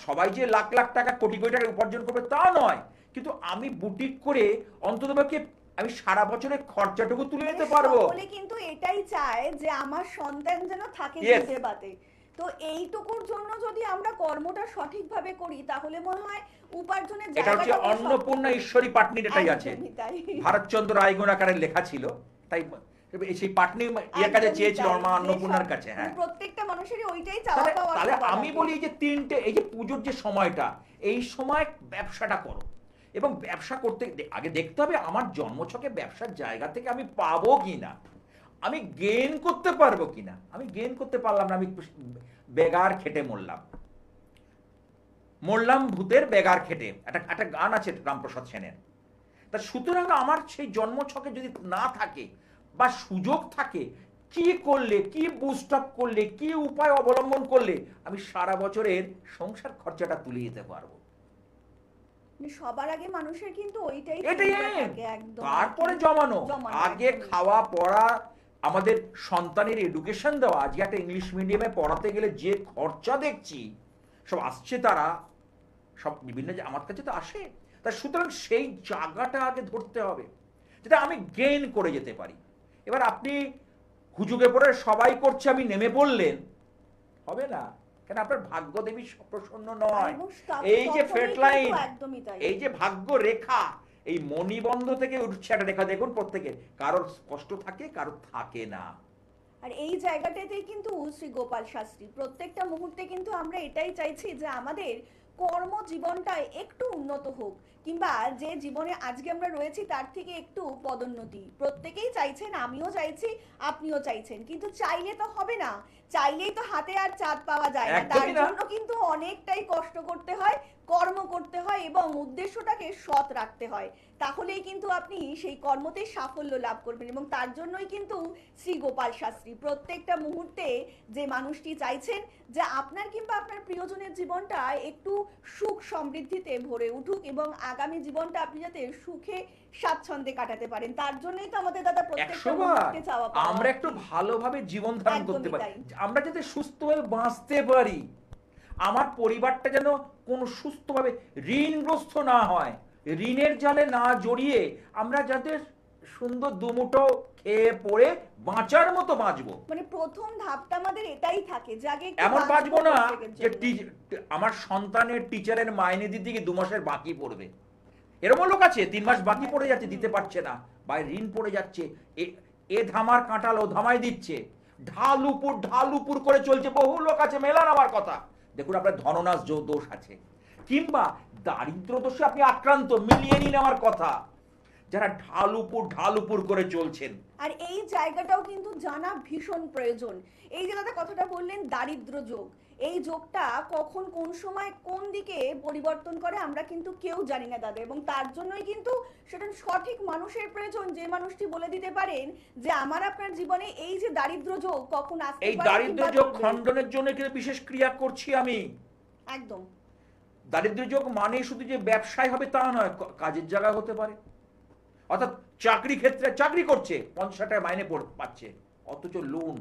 সবাই যে লাখ লাখ টাকা কোটি কোটি টাকা উপার্জন করবে তা নয়, কিন্তু আমি বুটিক করে অন্ততপক্ষে আমি সারা বছরের খরচাটুকু তুলে নিতে মানে পারবো। সকলে কিন্তু এটাই চায় যে আমার সন্তান যেন থাকে Yes. দুধে ভাতে। তো এইটুকুর জন্য যদি আমরা কর্মটা সঠিকভাবে করি তাহলে মনে হয় উপার্জনের এটা হচ্ছে জায়গাটা অন্নপূর্ণা ঈশ্বরী পাটনির এটাই আছে, ভারতচন্দ্র রায়গোড়াকারের লেখা ছিল, তাই সেই পাটনি ইয়ে কাছে চেয়েছিল মা অন্নপূর্ণার কাছে। হ্যাঁ, প্রত্যেকটা মানুষেরই ওইটাই চাওয়া তাহলে পাওয়া। তাহলে সবার আমি আগে। বলি এই যে তিনটে, এই যে পুজোর যে সময়টা, এই সময় ব্যবসাটা করো, এবং ব্যবসা করতে আগে দেখতে হবে আমার জন্মছকে ব্যবসার জায়গা থেকে আমি পাবো কিনা, আমি গেইন করতে পারবো কিনা। আমি গেইন করতে পারলাম না, আমি বেগার খেটে মরলাম ভূতের বেগার খেটে, একটা গান আছে রামপ্রসাদ সেনের। তা সুতরাং আমার সেই জন্মছকে যদি না থাকে বা সুযোগ থাকে, কি করলে, কি বুস্ট আপ করলে, কি উপায় অবলম্বন করলে আমি সারা বছরের সংসার খরচাটা তুলে দিতে পারবো। মানে সবার আগে মানুষের কিন্তু ওইটাই এটাই চিন্তা থাকে একদম। তারপরে জমানো, আগে একদমই। খাওয়া পড়া, আমাদের সন্তানের এডুকেশন দেওয়া। আজকে একটা ইংলিশ মিডিয়ামে পড়াতে গেলে যে খরচা দেখছি, সব আসছে তারা সব বিভিন্ন আমার কাছে তো আসে। তা সুতরাং সেই জায়গাটা আগে ধরতে হবে, যেটা আমি গেইন করে যেতে পারি। এবার আপনি হুজুগে পড়ে সবাই করছে আমি নেমে পড়লেন, হবে না, কেন আপনার ভাগ্য দেবী প্রসন্ন নয়। এবং এই যে তখনই ফেট কিন্তু লাইন, একদমই তাই। এই যে ভাগ্য রেখা, এই মণিবন্ধ থেকে উঠছে একটা রেখা, দেখুন প্রত্যেকে, কারোর স্পষ্ট থাকে, কারোর থাকে না। আর এই জায়গাটাতেই কিন্তু শ্রী গোপাল শাস্ত্রী প্রত্যেকটা মুহূর্তে কিন্তু আমরা এটাই চাইছি যে আমাদের কর্মজীবনটা একটু উন্নত হোক, কিংবা যে জীবনে আজকে আমরা রয়েছি তার থেকে একটু পদোন্নতি প্রত্যেকেই চাইছেন, আমিও চাইছি, আপনিও চাইছেন, কিন্তু চাইলে তো হবে না, চাইলেই তো হাতে আর চাঁদ পাওয়া যায় না। তার একদমই না। জন্য কিন্তু অনেকটাই কষ্ট করতে হয়, কর্ম করতে হয় এবং উদ্দেশ্যটাকে সৎ রাখতে হয়। তাহলেই কিন্তু আপনি সেই কর্মতে সাফল্য লাভ করবেন, এবং তার জন্যই কিন্তু শ্রী গোপাল শাস্ত্রী প্রত্যেকটা মুহূর্তে যে মানুষটি চাইছেন যে আপনার কিংবা আপনার প্রিয়জনের জীবনটা একটু সুখ সমৃদ্ধিতে ভরে উঠুক এবং আগামী জীবনটা আপনি যাতে সুখে স্বাচ্ছন্দ্যে কাটাতে পারেন। তার জন্যই তো আমাদের দাদা প্রত্যেকটা 100 বার মুহূর্তে চাওয়া পাওয়া আমরা আর একটু কি। ভালোভাবে জীবন ধারণ করতে একদমই পারি, তাই। আমরা যাতে সুস্থভাবে বাঁচতে পারি, আমার পরিবারটা যেন কোনো সুস্থভাবে ঋণগ্রস্ত না হয়, ঋণের জালে না জড়িয়ে আমরা যাতে সুন্দর দুমুঠো খেয়ে পড়ে বাঁচার মতো বাঁচবো। মানে প্রথম ধাপটা আমাদের এটাই থাকে যে আগে একটু এমন বাঁচবো না প্রত্যেকের যে জন্য। আমার সন্তানের টিচারের মাইনে দিতে গিয়ে 2 মাসের বাকি পড়বে। এরকম লোক আছে 3 মাস বাকি পড়ে যাচ্ছে, দিতে পারছে না, বা ঋণ পড়ে যাচ্ছে, এ ধামার কাঁটাল ও ধামায় দিচ্ছে, ঢাল উপর করে চলছে। বহু লোক আছে, মেলান আমার কথা, দেখুন আপনার ধননাশ দোষ আছে, কিংবা দারিদ্র দোষে আপনি আক্রান্ত, মিলিয়ে নিন আমার কথা, যারা ঢাল উপর করে চলছেন। আর এই জায়গাটাও কিন্তু জানা ভীষণ প্রয়োজন। এই যে দাদা কথাটা বললেন দারিদ্র যোগ, এই যোগটা কখন কোন সময় কোন দিকে পরিবর্তন করে আমরা কিন্তু কেউ জানি না দাদা, এবং তার জন্যই কিন্তু সেটা সঠিক মানুষের প্রয়োজন, যে মানুষটি বলে দিতে পারেন যে আমার আপনার জীবনে এই যে দারিদ্র যোগ কখন আসতে এই পারে দারিদ্র কিংবা যোগ চলবে। খণ্ডনের জন্য কিন্তু বিশেষ ক্রিয়া করছি আমি। একদম দারিদ্র যোগ মানে শুধু যে ব্যবসায় হবে তা নয়, কাজের জায়গা হতে পারে। অর্থাৎ চাকরি ক্ষেত্রে চাকরি করছে, 50 টাকা মাইনে পাচ্ছে, অথচ লোন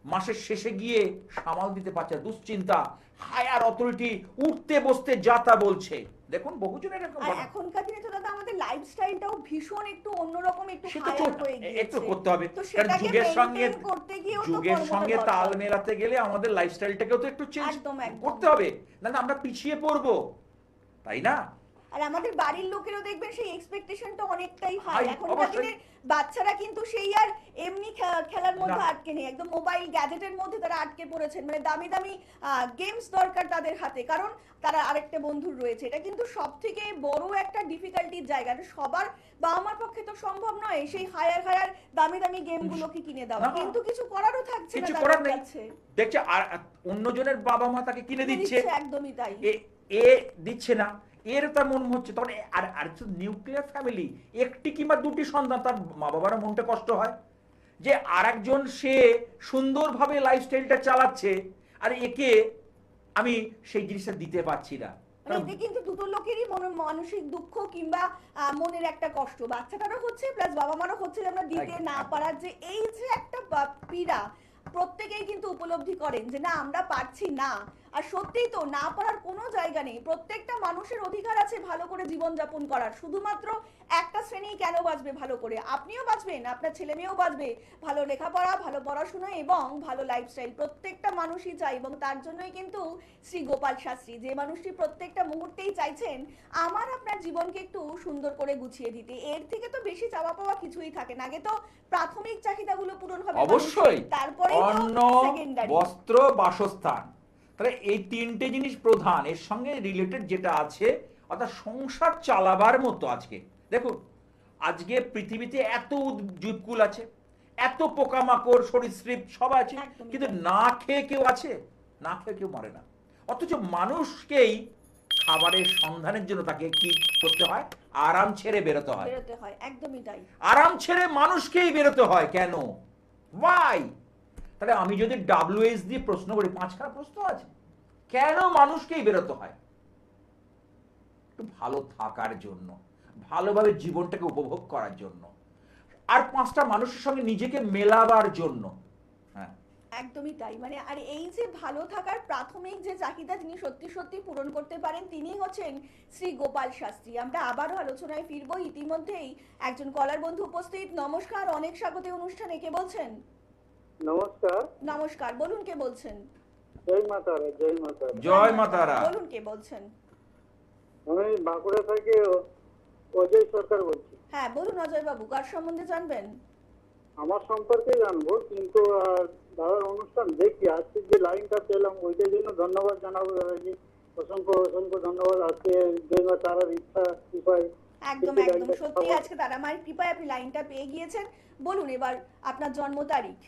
মাসের শেষে গিয়ে সামাল দিতে পারছে, দুশ্চিন্তা, হায়ার অথরিটি উঠতে বসতে যাতা বলছে। দেখুন বহুজনের এরকম আর ঘটনা। এখনকার দিনে তো দাদা আমাদের লাইফস্টাইলটাও ভীষণ একটু অন্যরকম, একটু সেটা হায়ার হয়ে একটু গিয়েছে। করতে হবে, তো কারণ সেটাকে যুগের সঙ্গে মেইনটেইন করতে গিয়েও তো যুগের কর্মটা সঙ্গে দরকার। তাল মেলাতে গেলে আমাদের লাইফস্টাইলটাকেও তো একটু চেঞ্জ একদম, একদম। করতে হবে, না আমরা পিছিয়ে পড়বো, তাই না? আর আমাদের বাড়ির লোকেরও দেখবেন সেই এক্সপেকটেশনটা অনেকটাই হাই। হাই, এখনকার অবশ্যই। দিনের বাচ্চারা কিন্তু সেই আর এমনি খেলার মধ্যে না। আটকে নেই, একদম মোবাইল গ্যাজেটের মধ্যে তারা আটকে পড়েছেন। মানে দামি দামি গেমস দরকার তাদের হাতে, কারণ তারা আরেকটা বন্ধুর রয়েছে। এটা কিন্তু সব থেকে বড় একটা ডিফিকাল্টির জায়গা। বাবা মার পক্ষে তো সম্ভব নয় সেই হায়ার দামি দামি গেমগুলোকে কিনে দেওয়া, না। কিন্তু কিছু করারও থাকছে না কিছু তাদের করার নেই, কাছে। দেখছে আর অন্যজনের বাবা মা তাকে কিনে দিচ্ছে, একদমই তাই। এ দিচ্ছে না, এর তার মন হচ্ছে, তখন আর নিউক্লিয়ার ফ্যামিলি, একটি কিংবা দুটি সন্তান, তার মা বাবার মনটা কষ্ট হয় যে আরেকজন সে সুন্দরভাবে লাইফস্টাইলটা চালাচ্ছে আর একে আমি সেই জিনিসটা দিতে পারছি না। মানে এতে কিন্তু দুটো লোকেরই মানসিক দুঃখ কিংবা মনের একটা কষ্ট, বাচ্চাটারও হচ্ছে প্লাস বাবা মারও হচ্ছে যে আমরা দিতে একদম, না একদম। পারার যে এই যে একটা পীড়া প্রত্যেকেই কিন্তু উপলব্ধি করেন যে না আমরা পারছি না। আর সত্যিই তো না পারার কোনো জায়গা নেই, প্রত্যেকটা মানুষের অধিকার আছে ভালো করে জীবনযাপন করার। শুধুমাত্র একটা শ্রেণী কেন বাঁচবে ভালো করে? আপনিও বাঁচবেন, আপনার ছেলে মেয়েও বাঁচবে, ভালো লেখাপড়া, ভালো পড়াশোনা এবং ভালো লাইফস্টাইল প্রত্যেকটা মানুষই চায়। এবং তার জন্যই কিন্তু শ্রী গোপাল শাস্ত্রী, যে মানুষটি প্রত্যেকটা মুহূর্তেই চাইছেন আমার আপনার জীবনকে একটু সুন্দর করে গুছিয়ে দিতে। এর থেকে তো বেশি চাওয়া পাওয়া কিছুই থাকে না। আগে তো প্রাথমিক চাহিদাগুলো পূরণ হবে অবশ্যই, মানুষের, তারপরে অন্ন, সেকেন্ডারি। বস্ত্র, বাসস্থান। তাহলে এই তিনটে জিনিস প্রধান, এর সঙ্গে রিলেটেড যেটা আছে অর্থাৎ সংসার চালাবার মতো। আজকে দেখুন, আজকে পৃথিবীতে এত উদ্ভিদকুল আছে, এত পোকামাকড়, সরীসৃপ সব আছে, একদমই কিন্তু তাই। না খেয়ে কেউ আছে? না খেয়ে কেউ মরে না। অথচ মানুষকেই খাবারের সন্ধানের জন্য তাকে কি করতে হয়? আরাম ছেড়ে বেরোতে হয়। বেরোতে হয়, একদমই তাই। আরাম ছেড়ে মানুষকেই বেরোতে হয় কেন? ওয়াই? তাহলে আমি যদি WH দিয়ে প্রশ্ন করি, 5খানা প্রশ্ন আছে, কেন মানুষকেই বেরোতে হয়? একটু ভালো থাকার জন্য, ভালোভাবে জীবনটাকে উপভোগ করার জন্য, আর 5টা মানুষের সঙ্গে নিজেকে মেলাবার জন্য। হ্যাঁ, একদমই তাই। মানে আর এই যে ভালো থাকার প্রাথমিক যে চাহিদা যিনি সত্যি সত্যি পূরণ করতে পারেন, তিনি হচ্ছেন শ্রী গোপাল শাস্ত্রী। আমরা আবারও আলোচনায় ফিরবো। ইতিমধ্যেই একজন কলার বন্ধু উপস্থিত। নমস্কার, অনেক স্বাগত এই অনুষ্ঠানে। কে বলছেন? নমস্কার, নমস্কার, বলুন কে বলছেন? জয় মাতারা, জয় মাতারা। জয় মা তারা। বলুন কে বলছেন? আমি বাঁকুড়া থেকে অজয় সরকার বলছি। হ্যাঁ বলুন অজয় বাবু, কার সম্বন্ধে জানবেন? আমার সম্পর্কে জানবো, কিন্তু দাদার অনুষ্ঠান দেখি, আজকে যে লাইনটা পেলাম ওইটার জন্য ধন্যবাদ জানাবো দাদাজি। অসংখ্য অসংখ্য ধন্যবাদ। আজকে জয় মা তারার ইচ্ছা কৃপায় একদম একদম সত্যি আজকে তারা মায়ের কৃপায় আপনি লাইনটা পেয়ে গিয়েছেন। বলুন এবার আপনার জন্ম তারিখ।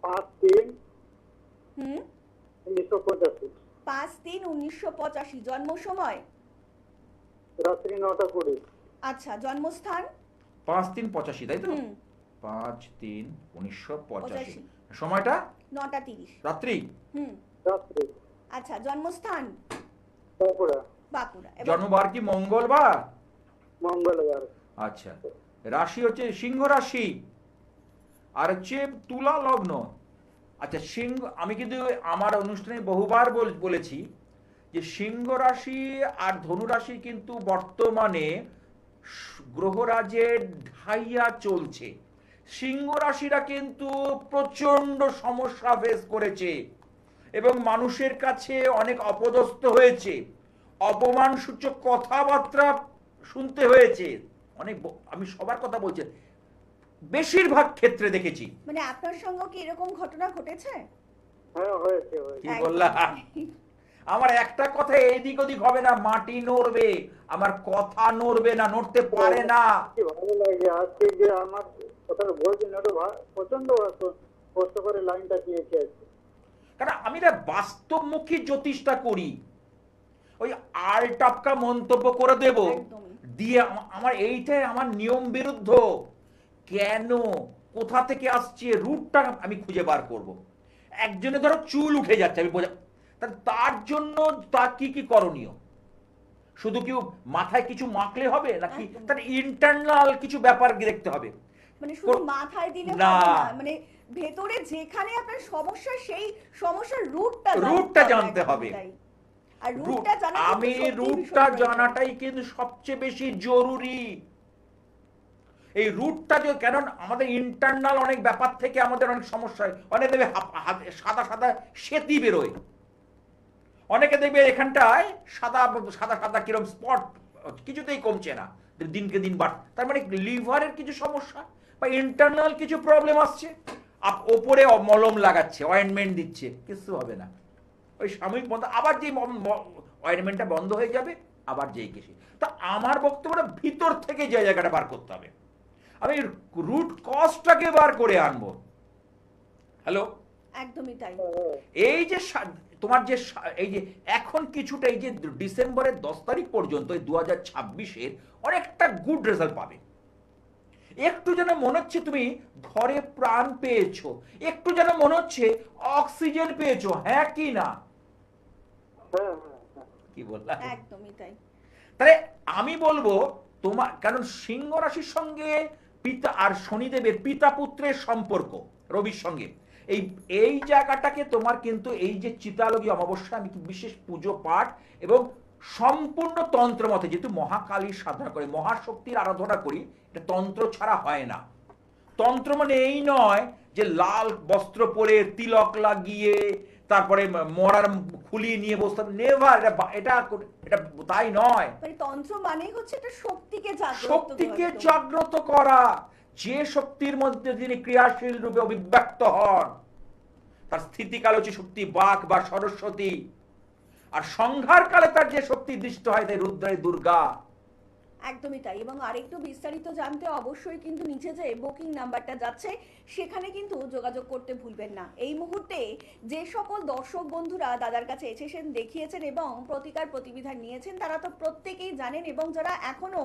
5/3/1985, 5/3/1985। জন্ম সময়? রাত্রি 9টা 20। আচ্ছা, জন্মস্থান? 5/3/85, তাই তো? হুম, 5/3/1985। সময়টা? 9টা 30 রাত্রি। হুম, রাত্রি আচ্ছা, জন্মস্থান? বাঁকুড়া, বাঁকুড়া। জন্মবার কি মঙ্গলবার? মঙ্গলবার। আচ্ছা, রাশি হচ্ছে সিংহ রাশি, আর হচ্ছে তুলা লগ্ন। আচ্ছা, সিংহ, আমি কিন্তু আমার অনুষ্ঠানে বহুবার বলেছি যে সিংহ রাশি আর ধনু রাশি কিন্তু বর্তমানে গ্রহরাজের ঢাইয়া চলছে। সিংহ রাশিরা কিন্তু প্রচন্ড সমস্যা ফেস করেছে এবং মানুষের কাছে অনেক অপদস্থ হয়েছে, অপমানসূচক কথাবার্তা শুনতে হয়েছে অনেক। আমি সবার কথা বলছি, বেশিরভাগ ক্ষেত্রে দেখেছি। মানে আপনার সঙ্গে কি এরকম ঘটনা ঘটেছে? হ্যাঁ, হয়েছে হয়েছে। কি বললাম? আমার একটা কথা এদিক ওদিক হবে না, মাটি নড়বে, আমার কথা নড়বে না, নড়তে পারে না। কি ভালো লাগে আজকে যে আমার কথাটা বলছেন, ওটা প্রচন্ড কষ্ট করে লাইনটা দিয়েছে আজকে। কারণ আমি না বাস্তবমুখী জ্যোতিষটা করি, ওই আল টাপকা মন্তব্য করে দেব একদমই। দিয়ে আমার এইটাই আমার নিয়ম বিরুদ্ধ। কেন, কোথা থেকে আসছে, রুটটা আমি খুঁজে বার করব। একজনে ধরো চুল উঠে যাচ্ছে, আমি বোঝা, তার জন্য তার কি কি করণীয়? শুধু কি মাথায় কিছু মাখলে হবে নাকি একদম। তার ইন্টারনাল কিছু ব্যাপার দেখতে হবে? মানে শুধু মাথায় দিলে না। হবে না, মানে ভেতরে যেখানে আপনার সমস্যা সেই সমস্যার রুটটা জানতে হবে। আর রুটটা জানা কিন্তু আমি সত্যিই রুটটা ভীষণ প্রয়োজন। জানাটাই কিন্তু সবচেয়ে বেশি জরুরি। এই রুটটা যে, কারণ আমাদের ইন্টারনাল অনেক ব্যাপার থেকে আমাদের অনেক সমস্যা হয়। অনেকে দেখবে সাদা সাদা সেতি বেরোয়, অনেকে দেখবে এখানটায় সাদা সাদা সাদা কিরকম স্পট কিছুতেই কমছে না, দিনকে দিন বাড়। তার মানে লিভারের কিছু সমস্যা বা ইন্টারনাল কিছু প্রবলেম আসছে। ওপরে মলম লাগাচ্ছে, অয়েন্টমেন্ট দিচ্ছে, কিছু হবে না। ওই সাময়িক বন্ধ, আবার যে অয়েন্টমেন্টটা বন্ধ হয়ে যাবে, আবার যেই কেসে। তা আমার বক্তব্যটা ভিতর থেকে যে জায়গাটা বার করতে হবে, আমি রুট কজটাকে বার করে আনবো। হ্যালো, একদমই তাই। এই যে তোমার যে এই যে এখন কিছুটা, এই যে ডিসেম্বরের 10 তারিখ পর্যন্ত, এই 2026-এর অনেকটা গুড রেজাল্ট পাবে। একটু যেন মনে হচ্ছে তুমি ঘরে প্রাণ পেয়েছো, একটু যেন মনে হচ্ছে অক্সিজেন পেয়েছো। হ্যাঁ কি না? হ্যাঁ হ্যাঁ হ্যাঁ। কি বললাম? একদমই তাই। তাহলে আমি বলবো তোমার, কারণ সিংহ রাশির সঙ্গে পিতা আর শনিদেবের পিতা পুত্রের সম্পর্ক, রবির সঙ্গে। এই এই জায়গাটাকে তোমার কিন্তু এই যে চিতালগী অমাবস্যা, আমি বিশেষ পুজো পাঠ এবং সম্পূর্ণ তন্ত্র মতে, যেহেতু মহাকালীর সাধনা করে, মহাশক্তির আরাধনা করি, এটা তন্ত্র ছাড়া হয় না। তন্ত্র মানে এই নয় যে লাল বস্ত্র পরে তিলক লাগিয়ে তারপরে মরার খুলিয়ে নিয়ে বসতে, নেভার, এটা এটা তাই নয়। মানে তন্ত্র মানেই হচ্ছে একটা শক্তিকে শক্তিকে জাগ্রত করা, যে শক্তির মধ্যে তিনি ক্রিয়াশীল রূপে অভিব্যক্ত হন, তার স্থিতিকাল হচ্ছে শক্তি বাক বা সরস্বতী, আর সংহার কালে তার যে শক্তি দৃষ্ট হয় তাই রুদ্রাই দুর্গা। একদমই তাই। এবং আরেকটু বিস্তারিত জানতে অবশ্যই কিন্তু নিচে যে বুকিং নাম্বারটা যাচ্ছে সেখানে কিন্তু যোগাযোগ করতে ভুলবেন না। এই মুহূর্তে যে সকল দর্শক বন্ধুরা দাদার কাছে এসেছেন, দেখিয়েছেন এবং প্রতিকার প্রতিবিধান নিয়েছেন, তারা তো প্রত্যেকেই জানেন, এবং যারা এখনো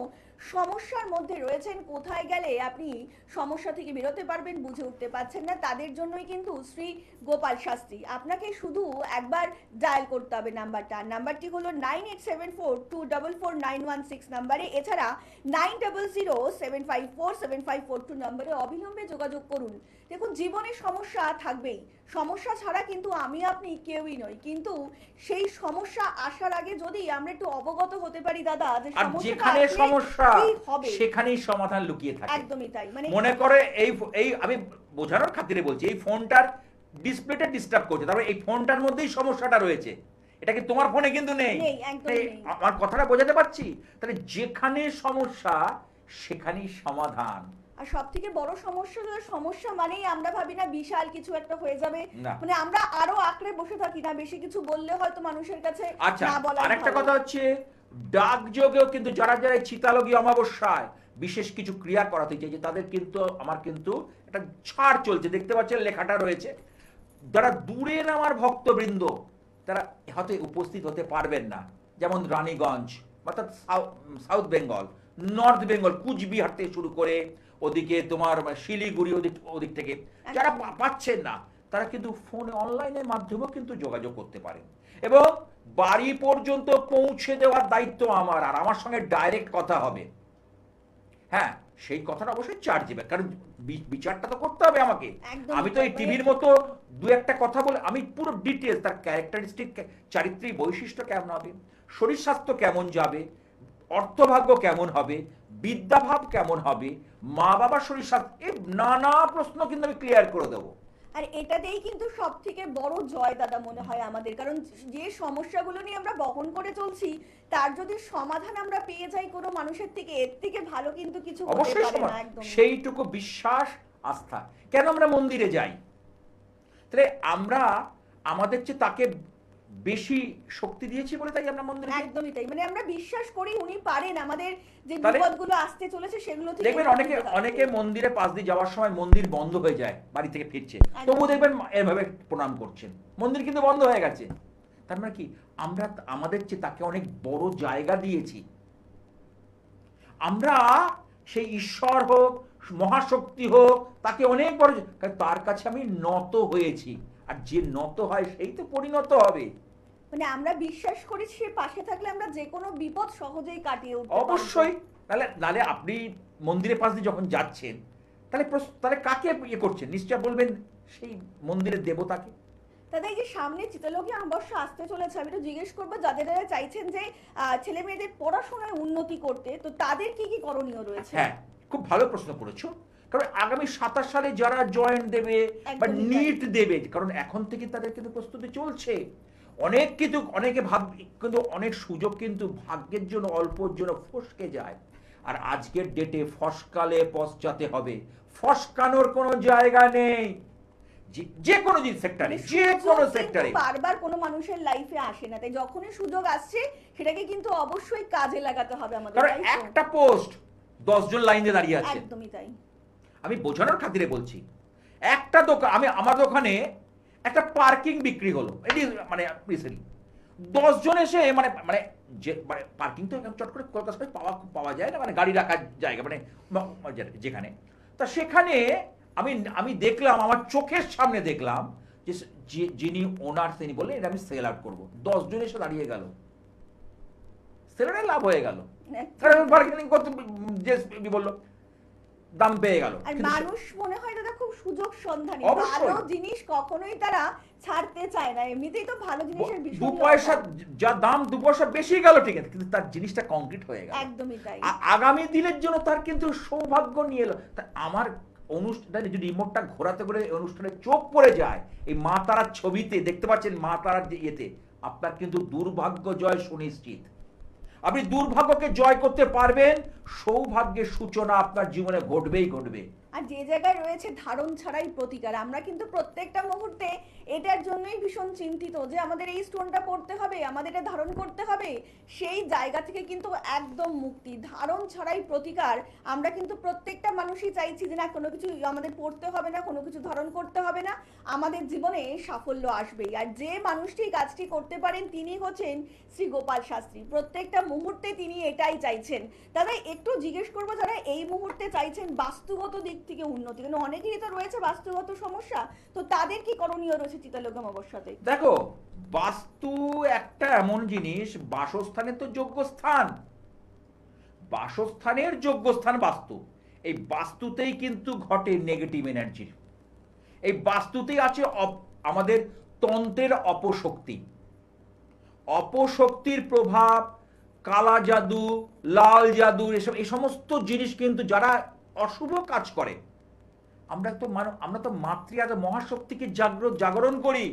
সমস্যার মধ্যে রয়েছেন, কোথায় গেলে আপনি সমস্যা থেকে বেরোতে পারবেন বুঝে উঠতে পারছেন না, তাদের জন্যই কিন্তু শ্রী গোপাল শাস্ত্রী। আপনাকে শুধু একবার ডায়াল করতে হবে নাম্বারটি হলো 9874244916 নাম্বারে, এছাড়া 9007547542 নম্বরে অবিলম্বে যোগাযোগ করুন। দেখুন, জীবনে সমস্যা থাকবেই, সমস্যা ছাড়া কিন্তু আমি আপনি কেউই নই, কিন্তু সেই সমস্যা আসার আগে যদি আমরা একটু অবগত হতে পারি দাদা, যে আর যেখানে সমস্যা সেখানেই সমাধান লুকিয়ে থাকে। একদমই তাই। মানে মনে করে এই এই আমি বোঝানোর খাতিরে বলছি, এই ফোনটার ডিসপ্লেটা ডিস্টার্ব করছে, তারপরে এই ফোনটার মধ্যেই সমস্যাটা রয়েছে, এটা কি তোমার ফোনে কিন্তু নেই। আমার কথাটা বোঝাতে পারছি? তাহলে যেখানে সমস্যা সেখানেই সমাধান। আর সব থেকে বড় সমস্যা হলো, সমস্যা মানেই আমরা ভাবি না বিশাল কিছু একটা হয়ে যাবে, মানে আমরা আরো আঁকড়ে বসে থাকি না, বেশি কিছু বললে হয়তো মানুষের কাছে না বলা। আরেকটা কথা হচ্ছে, ডাক যোগেও কিন্তু যারা যারা চিতালগী অমাবস্যায় বিশেষ কিছু ক্রিয়া করাতে চাইছে তাদের কিন্তু আমার কিন্তু একটা ছাড় চলছে, দেখতে পাচ্ছেন লেখাটা রয়েছে। যারা দূরের আমার ভক্তবৃন্দ তারা হয়তো উপস্থিত হতে পারবেন না, যেমন রানীগঞ্জ অর্থাৎ সাউথ বেঙ্গল, নর্থ বেঙ্গল, কুচবিহার থেকে শুরু করে ওদিকে তোমার শিলিগুড়ি ওদিক থেকে যারা পাচ্ছেন না, তারা কিন্তু ফোনে অনলাইনের মাধ্যমেও কিন্তু যোগাযোগ করতে পারেন, এবং বাড়ি পর্যন্ত পৌঁছে দেওয়ার দায়িত্ব আমার, আর আমার সঙ্গে ডাইরেক্ট কথা হবে। হ্যাঁ, সেই কথাটা অবশ্যই চার্জ দিবে, কারণ বিচারটা তো করতে হবে আমাকে। আমি তো এই টিভির মতো দু একটা কথা বলে আমি পুরো ডিটেলস, তার ক্যারেক্টারিস্টিক, চারিত্রিক বৈশিষ্ট্য কেমন হবে, শরীর স্বাস্থ্য কেমন যাবে, অর্থভাগ্য কেমন হবে, বিদ্যাভাব কেমন হবে, মা বাবার শরীর স্বাস্থ্য, এই নানা প্রশ্ন কিন্তু আমি ক্লিয়ার করে দেবো। আর এটাতেই কিন্তু সব থেকে বড় জয় দাদা মনে হয় আমাদের, কারণ যে সমস্যাগুলো নিয়ে আমরা বহন করে চলছি তার যদি সমাধান আমরা পেয়ে যাই কোনো মানুষের থেকে, এর থেকে ভালো কিন্তু কিছু হতে পারে না। একদম সেইটুকু বিশ্বাস, আস্থা। কেন আমরা মন্দিরে যাই? তাহলে আমরা আমাদের চেয়ে তাকে বেশি শক্তি দিয়েছি বলে তাই আমরা মন্দিরে যাই। একদমই তাই। মানে আমরা বিশ্বাস করি উনি পারেন আমাদের যে বিপদগুলো আসতে চলেছে সেগুলো থেকে। দেখবেন অনেকে মন্দিরে পাশ দিয়ে যাওয়ার সময় মন্দির বন্ধ হয়ে যায়, বাড়ি থেকে ফিরছে, তবু দেখবেন এভাবে প্রণাম করছেন, মন্দির কিন্তু বন্ধ হয়ে গেছে। তার মানে কি, আমরা আমাদের চেয়ে তাকে অনেক বড় জায়গা দিয়েছি। আমরা সেই ঈশ্বর হোক, মহাশক্তি হোক, তাকে অনেক বড়, তার কাছে আমি নত হয়েছি, আর যে নত হয় সেই তো পরিণত হবে। মানে আমরা বিশ্বাস করি সে পাশে থাকলে আমরা যে কোনো বিপদ সহজেই কাটিয়ে উঠতে পারবো। অবশ্যই। তাহলে আপনি মন্দিরের পাশ দিয়ে যখন যাচ্ছেন, তাহলে কাকে ইয়ে করছেন? নিশ্চয় বলবেন সেই মন্দিরের দেবতাকে। দাদা, এই যে সামনে চিতালগী অমাবস্যা আসতে চলেছে, আমি তো জিজ্ঞেস করবো যাদের চাইছেন যে ছেলে মেয়েদের পড়াশোনায় উন্নতি করতে, তো তাদের কি কি করণীয় রয়েছে? হ্যাঁ, খুব ভালো প্রশ্ন করেছো। কারণ আগামী 27 সালে যারা জয়েন্ট দেবে বা নিট দেবে, কারণ এখন থেকে তাদের কিন্তু প্রস্তুতি চলছে, অনেক কিন্তু অনেকে কিন্তু অনেক সুযোগ কিন্তু ভাগ্যের জন্য অল্পর জন্য ফসকে যায়। আর আজকের ডেটে ফসকালে পশ্চাতে হবে, ফসকানোর কোনো জায়গা নেই। যে কোনো সেক্টরে, যে কোনো সেক্টরে বারবার কোনো মানুষের লাইফে আসে না, তাই যখনই সুযোগ আসছে সেটাকে কিন্তু অবশ্যই কাজে লাগাতে হবে আমাদের। কারণ একটা পোস্ট 10 জন লাইনে দাঁড়িয়ে আছে। একদমই তাই। আমি বোঝানোর খাতিরে বলছি, একটা দোকান, আমার দোকানে একটা পার্কিং বিক্রি হলো, এটি মানে রিসেন্টলি 10 জন এসে মানে যে পার্কিং তো চট করে কলকাতায় পাওয়া যায় না, মানে গাড়ি রাখার জায়গা, মানে যেখানে, তা সেখানে আমি দেখলাম, আমার চোখের সামনে দেখলাম যে যিনি ওনার তিনি বললেন এটা আমি সেল আউট করবো, 10 জন এসে দাঁড়িয়ে গেল, সেলারের লাভ হয়ে গেল। পার্কিং করতে যে বললো দাম পেয়ে গেল। আর মানুষ মনে হয় দাদা খুব সুযোগ সন্ধানী, অবশ্যই। ভালো জিনিস কখনোই তারা ছাড়তে চায় না, এমনিতেই তো ভালো জিনিসের দু ভীষণ পয়সা অভাব। যা দাম 2 পয়সা বেশি গেল ঠিক আছে, কিন্তু তার জিনিসটা কংক্রিট হয়ে গেল। একদমই তাই। আগামী দিনের জন্য তার কিন্তু সৌভাগ্য নিয়ে এলো। তা আমার অনুষ্ঠানে যদি রিমোটটা ঘোরাতে করে অনুষ্ঠানে চোখ পড়ে যায় এই মা তারার ছবিতে, দেখতে পাচ্ছেন মা তারার যে ইয়েতে, আপনার কিন্তু দুর্ভাগ্য জয় সুনিশ্চিত। আপনি দুর্ভাগ্যকে জয় করতে পারবেন, সৌভাগ্যের সূচনা আপনার জীবনে ঘটবেই ঘটবে। আর যে জায়গায় রয়েছে ধারণ ছাড়াই প্রতিকার, আমরা কিন্তু প্রত্যেকটা মুহূর্তে এটার জন্যই ভীষণ চিন্তিত যে আমাদের এই স্টোনটা পড়তে হবে, আমাদের এটা ধারণ করতে হবে। সেই জায়গা থেকে কিন্তু একদম মুক্তি, ধারণ ছাড়াই প্রতিকার। আমরা কিন্তু প্রত্যেকটা মানুষই চাইছি যে না, কোনো কিছু আমাদের পড়তে হবে না, কোনো কিছু ধারণ করতে হবে না, আমাদের জীবনে সাফল্য আসবেই। আর যে মানুষটি কাজটি করতে পারেন তিনি হচ্ছেন শ্রী গোপাল শাস্ত্রী। প্রত্যেকটা মুহূর্তে তিনি এটাই চাইছেন। দাদা একটু জিজ্ঞেস করবো, যারা এই মুহূর্তে চাইছেন বাস্তুগত দিক থেকে উন্নতি, কারণ অনেকেরই তো রয়েছে বাস্তুগত সমস্যা, তো তাদের কি করণীয় রয়েছে চিতালগ্ন অবস্থাতে? দেখো, বাস্তু একটা এমন জিনিস, বাসস্থানের তো যোগ্য স্থান, বাসস্থানের যোগ্য স্থান বাস্তু। এই বাস্তুতেই কিন্তু ঘটে নেগেটিভ এনার্জি। এই বাস্তুতেই আছে আমাদের তন্ত্রের অপশক্তি, অপশক্তির প্রভাব, কালা জাদু, লাল জাদু, এই সমস্ত জিনিস কিন্তু যারা অশুভ কাজ করে, আমরা তো মাতৃ মহাশক্তিকে জাগরণ করি,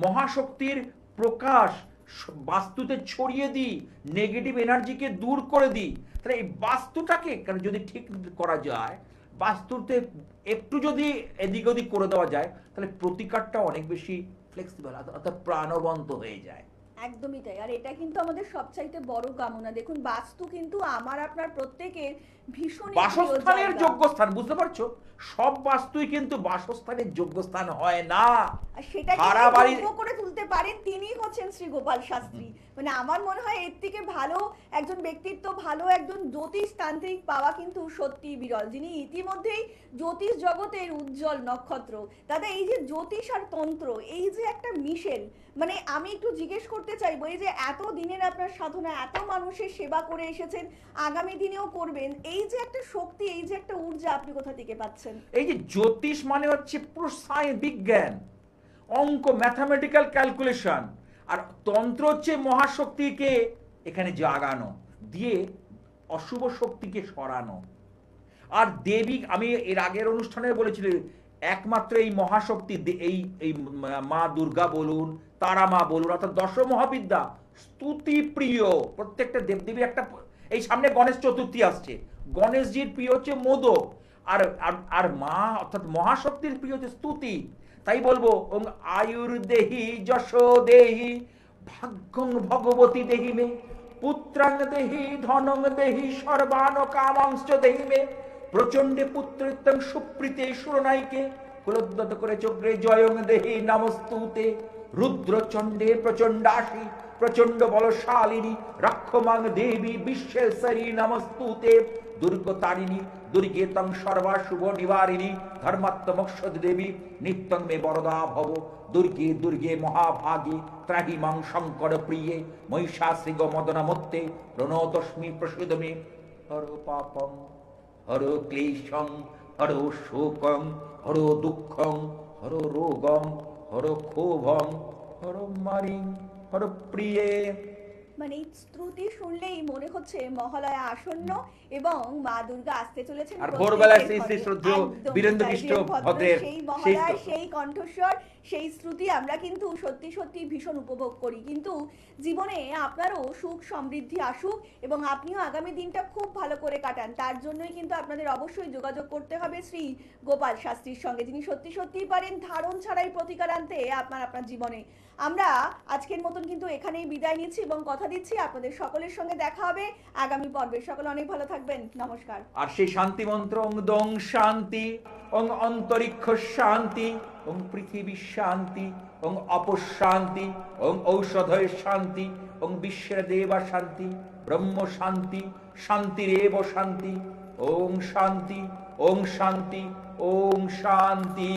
মহাশক্তির প্রকাশ বাস্তুতে ছড়িয়ে দিই, নেগেটিভ এনার্জিকে দূর করে দিই। তাহলে এই বাস্তুটাকে যদি ঠিক করা যায়, বাস্তুতে একটু যদি এদিক ওদিক করে দেওয়া যায়, তাহলে প্রতিকারটা অনেক বেশি ফ্লেক্সিবল, অর্থাৎ প্রাণবন্ত হয়ে যায়। একদমই তাই। আর এটা কিন্তু আমাদের সবচাইতে বড় কামনা। দেখুন, বাস্তু কিন্তু আমার আপনার প্রত্যেকের ভীষণ বাসস্থানের যোগ্য স্থান, বুঝতে পারছো? সব বাস্তুই কিন্তু বাসস্থানের যোগ্য স্থান হয় না। সেটা করে তুলতে পারেন তিনি হচ্ছেন শ্রী গোপাল শাস্ত্রী। মানে আমার মনে হয় এর থেকে ভালো একজন ব্যক্তিত্ব, ভালো একজন জ্যোতিষ তান্ত্রিক পাওয়া কিন্তু সত্যি বিরল, যিনি ইতিমধ্যেই জ্যোতিষ জগতের উজ্জ্বল নক্ষত্র। দাদা এই যে জ্যোতিষ আর তন্ত্র, এই যে একটা মিশেল, মানে আমি একটু জিজ্ঞেস করতে চাইবো, এই যে এত দিনের আপনার সাধনা, এত মানুষের সেবা করে এসেছেন, আগামী দিনেও করবেন, এই যে একটা শক্তি, এই যে একটা ঊর্জা আপনি কোথা থেকে পাচ্ছেন? এই যে জ্যোতিষ মানে হচ্ছে পুরো বিজ্ঞান, অঙ্ক, ম্যাথামেটিক্যাল ক্যালকুলেশন। আর তন্ত্র হচ্ছে মহাশক্তিকে এখানে জাগানো, দিয়ে অশুভ শক্তিকে সরানো। আর দেবী, আমি এর আগের অনুষ্ঠানে বলেছিলাম, একমাত্র এই মহাশক্তি, এই মা দুর্গা বলুন, তারা মা বলুন, অর্থাৎ দশ মহাবিদ্যা স্তুতি প্রিয় প্রত্যেকটা দেবদেবী। একটা এই সামনে গণেশ চতুর্থী আসছে, গণেশজির প্রিয় হচ্ছে মোদক, আর আর মা অর্থাৎ মহাশক্তির প্রিয় হচ্ছে স্তুতি। তাই বলবো, ওং আয়ুর দেহি যশ দেহি ভাগ্যং ভগবতী দেহি মে, পুত্রাং দেহি ধনং দেহি সর্বান কামাংশ দেহি মে, প্রচণ্ডে পুত্রিত্বং সুপ্রীতে সুরনাইকে কুলোদ্যত করে চক্রে জয়ং দেহি নমস্তুতে, রুদ্রচণ্ডে প্রচণ্ডাসী প্রচণ্ড বলশালিনী রক্ষমাং দেবী বিশ্বেশ্বরী নমস্তুতে, দুর্গতারিণী দুর্গে তং সর্বা শুভ নিবারিণী ধর্মাত্মমক্ষদ দেবী নিত্যং মে বরদা ভব, দুর্গে দুর্গে মহাভাগে ত্রাহি মাং শঙ্কর প্রিয়ে, মহিষাসৃগ মদনমত্তে প্রণতস্মি প্রসিদ মে, হর পাপং হর ক্লেশং হর শোকং হর দুঃখং হর রোগং হর ক্ষোভং হর মারিং হর প্রিয়ে। মানে এই শ্রুতি শুনলেই মনে হচ্ছে মহালয়া আসন্ন এবং মা দুর্গা আসতে চলেছেন। আর ভোরবেলায় শ্রী শ্রী শ্রদ্ধেয় বীরেন্দ্র কৃষ্ণ ভদ্রের সেই মহালয়া, সেই কণ্ঠস্বর, সেই শ্রুতি আমরা কিন্তু সত্যি সত্যি ভীষণ উপভোগ করি। কিন্তু জীবনে আপনারও সুখ সমৃদ্ধি আসুক এবং আপনিও আগামী দিনটা খুব ভালো করে কাটান, তার জন্যই কিন্তু আপনাদের অবশ্যই যোগাযোগ করতে হবে শ্রী গোপাল শাস্ত্রীর সঙ্গে, যিনি সত্যি সত্যিই পারেন ধারণ ছাড়াই প্রতিকার আনতে আপনার জীবনে। আমরা আজকের মতন কিন্তু এখানেই বিদায় নিচ্ছি এবং কথা দিচ্ছি আপনাদের সকলের সঙ্গে দেখা হবে আগামী পর্বে। সকলে অনেক ভালো থাকবেন, নমস্কার। আর সেই শান্তি মন্ত্র ওং দং শান্তি, ওং অন্তরিক্ষ শান্তি, ওং পৃথিবী শান্তি, ওং অপশান্তি, ওং ঔষধয় শান্তি, ওং বিশ্বের দেবা শান্তি, ব্রহ্ম শান্তি, শান্তিরেব শান্তি, ওং শান্তি, ওং শান্তি, ওং শান্তি।